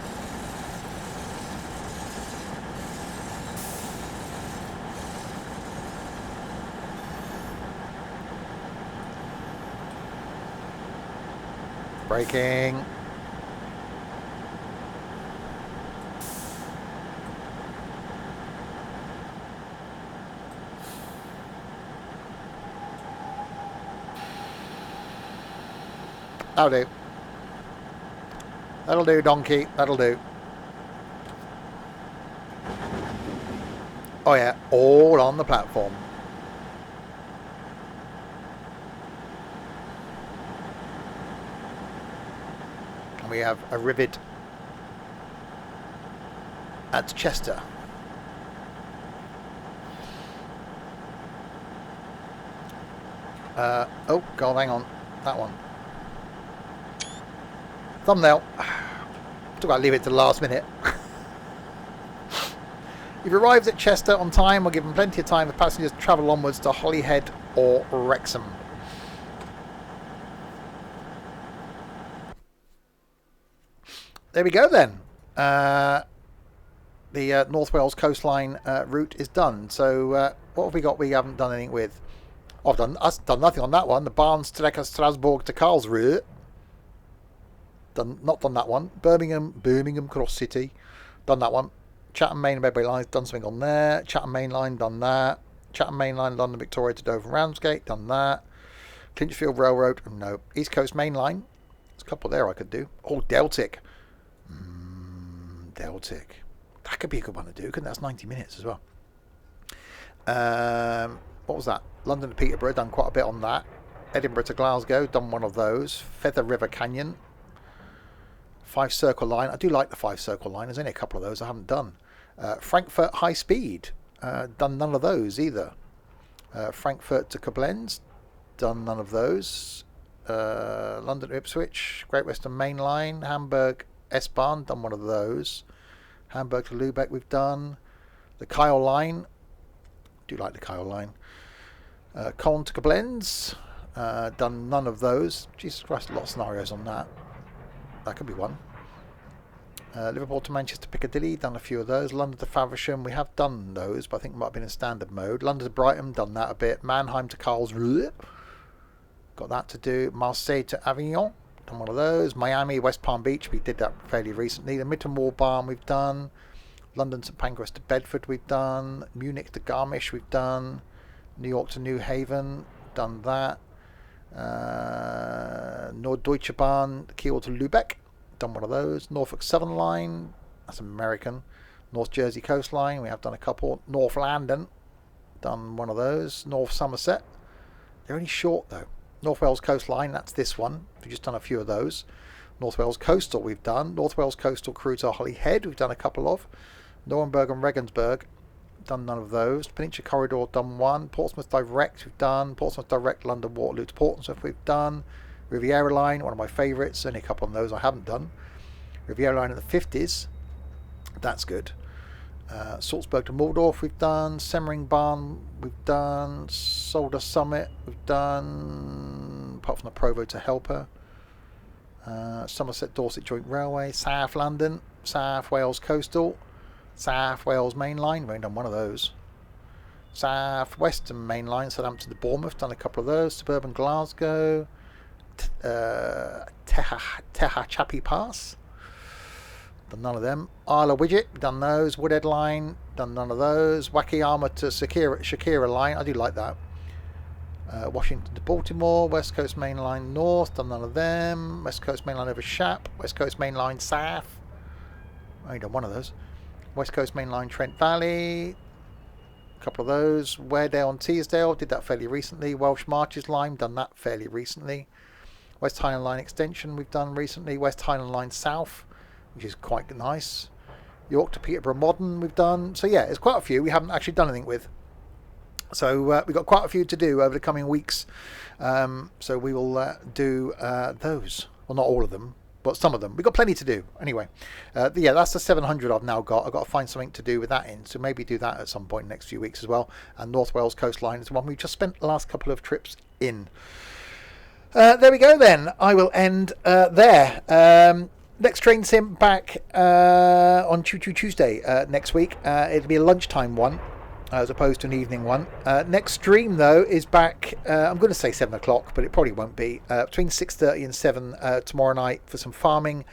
Braking. That'll do. That'll do, donkey. That'll do. Oh yeah, all on the platform. And we have a rivet at Chester. Oh, God, hang on. That one. Thumbnail. Still got to leave it to the last minute. You've arrived at Chester on time. We're given plenty of time for passengers to travel onwards to Holyhead or Wrexham. There we go then. The North Wales coastline route is done. So what have we got we haven't done anything with? Oh, I've done nothing on that one. The Barnstrecker Strasbourg to Karlsruhe. Not done that one. Birmingham Cross City. Done that one. Chatham Main and Medway Lines. Done something on there. Chatham Main Line. Done that. Chatham Main Line, London Victoria to Dover Ramsgate. Done that. Clinchfield Railroad. No. East Coast Main Line. There's a couple there I could do. Oh, Deltic. Deltic. That could be a good one to do, couldn't it? That's 90 minutes as well. What was that? London to Peterborough. Done quite a bit on that. Edinburgh to Glasgow. Done one of those. Feather River Canyon. 5 Circle Line. I do like the 5 Circle Line. There's only a couple of those I haven't done. Frankfurt High Speed. Done none of those either. Frankfurt to Koblenz. Done none of those. London to Ipswich. Great Western Main Line. Hamburg S-Bahn. Done one of those. Hamburg to Lubeck we've done. The Kyle Line. Do like the Kyle Line. Cologne to Koblenz. Done none of those. Jesus Christ, a lot of scenarios on that. That could be one. Liverpool to Manchester Piccadilly, done a few of those. London to Faversham, we have done those, but I think it might have been in standard mode. London to Brighton, done that a bit. Mannheim to Karlsruhe, got that to do. Marseille to Avignon, done one of those. Miami, West Palm Beach, we did that fairly recently. The Midton Wall Barn, we've done. London St Pancras to Bedford, we've done. Munich to Garmisch, we've done. New York to New Haven, done that. Norddeutsche Bahn, Kiel to Lübeck, done one of those. Norfolk Southern Line, that's American. North Jersey Coastline, we have done a couple. North London, done one of those. North Somerset, they're only short though. North Wales Coastline, that's this one. We've just done a few of those. North Wales Coastal we've done. North Wales Coastal Crew to Holyhead, we've done a couple of. Nuremberg and Regensburg, done none of those. Peninsula Corridor, done one. Portsmouth Direct, we've done. Portsmouth Direct, London Waterloo to Portsmouth, we've done. Riviera Line, one of my favourites. Only a couple of those I haven't done. Riviera Line in the 50s, that's good. Salzburg to Waldorf, we've done. Semmering Barn, we've done. Solder Summit, we've done. Apart from the Provo to Helper. Somerset Dorset Joint Railway. South London, South Wales Coastal. South Wales Main Line, we've only done one of those. South Western Main Line, Southampton to Bournemouth, done a couple of those. Suburban Glasgow. Tehachapi Pass, done none of them. Isle of Widget, done those. Woodhead Line, done none of those. Wakayama to Shakira Line, I do like that. Washington to Baltimore, West Coast Main Line North, done none of them. West Coast Main Line over Shap, West Coast Main Line South, I only done one of those. West Coast Main Line Trent Valley, a couple of those. Weardale and Teesdale, did that fairly recently. Welsh Marches Line, done that fairly recently. West Highland Line Extension we've done recently. West Highland Line South, which is quite nice. York to Peterborough Modern we've done. So yeah, there's quite a few we haven't actually done anything with. So we've got quite a few to do over the coming weeks. So we will do those. Well, not all of them, but some of them. We've got plenty to do. Anyway, yeah, that's the 700 I've now got. I've got to find something to do with that in. So maybe do that at some point in the next few weeks as well. And North Wales Coastline is the one we just spent the last couple of trips in. There we go then. I will end there. Next train sim back on Choo Choo Tuesday next week. It'll be a lunchtime one as opposed to an evening one. Next stream though is back, I'm going to say 7 o'clock, but it probably won't be. Between 6:30 and 7 tomorrow night for some farming.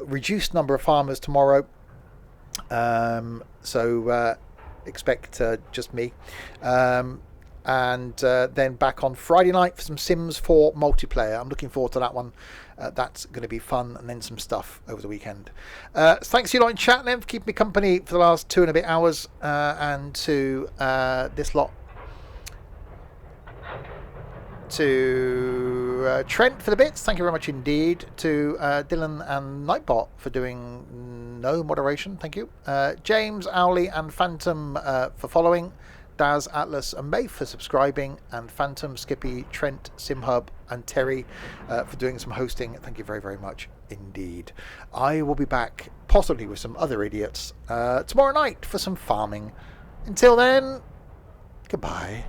Reduced number of farmers tomorrow. So expect just me. And then back on Friday night for some Sims 4 multiplayer. I'm looking forward to that one. That's going to be fun, and then some stuff over the weekend. Thanks to you lot in chat then for keeping me company for the last 2 and a bit hours, and to this lot, to Trent for the bits, thank you very much indeed. To Dylan and Nightbot for doing no moderation, thank you. James, Owley and Phantom for following. Daz, Atlas and May for subscribing, and Phantom, Skippy, Trent, Simhub and Terry for doing some hosting. Thank you very, very much indeed. I will be back possibly with some other idiots tomorrow night for some farming. Until then, goodbye.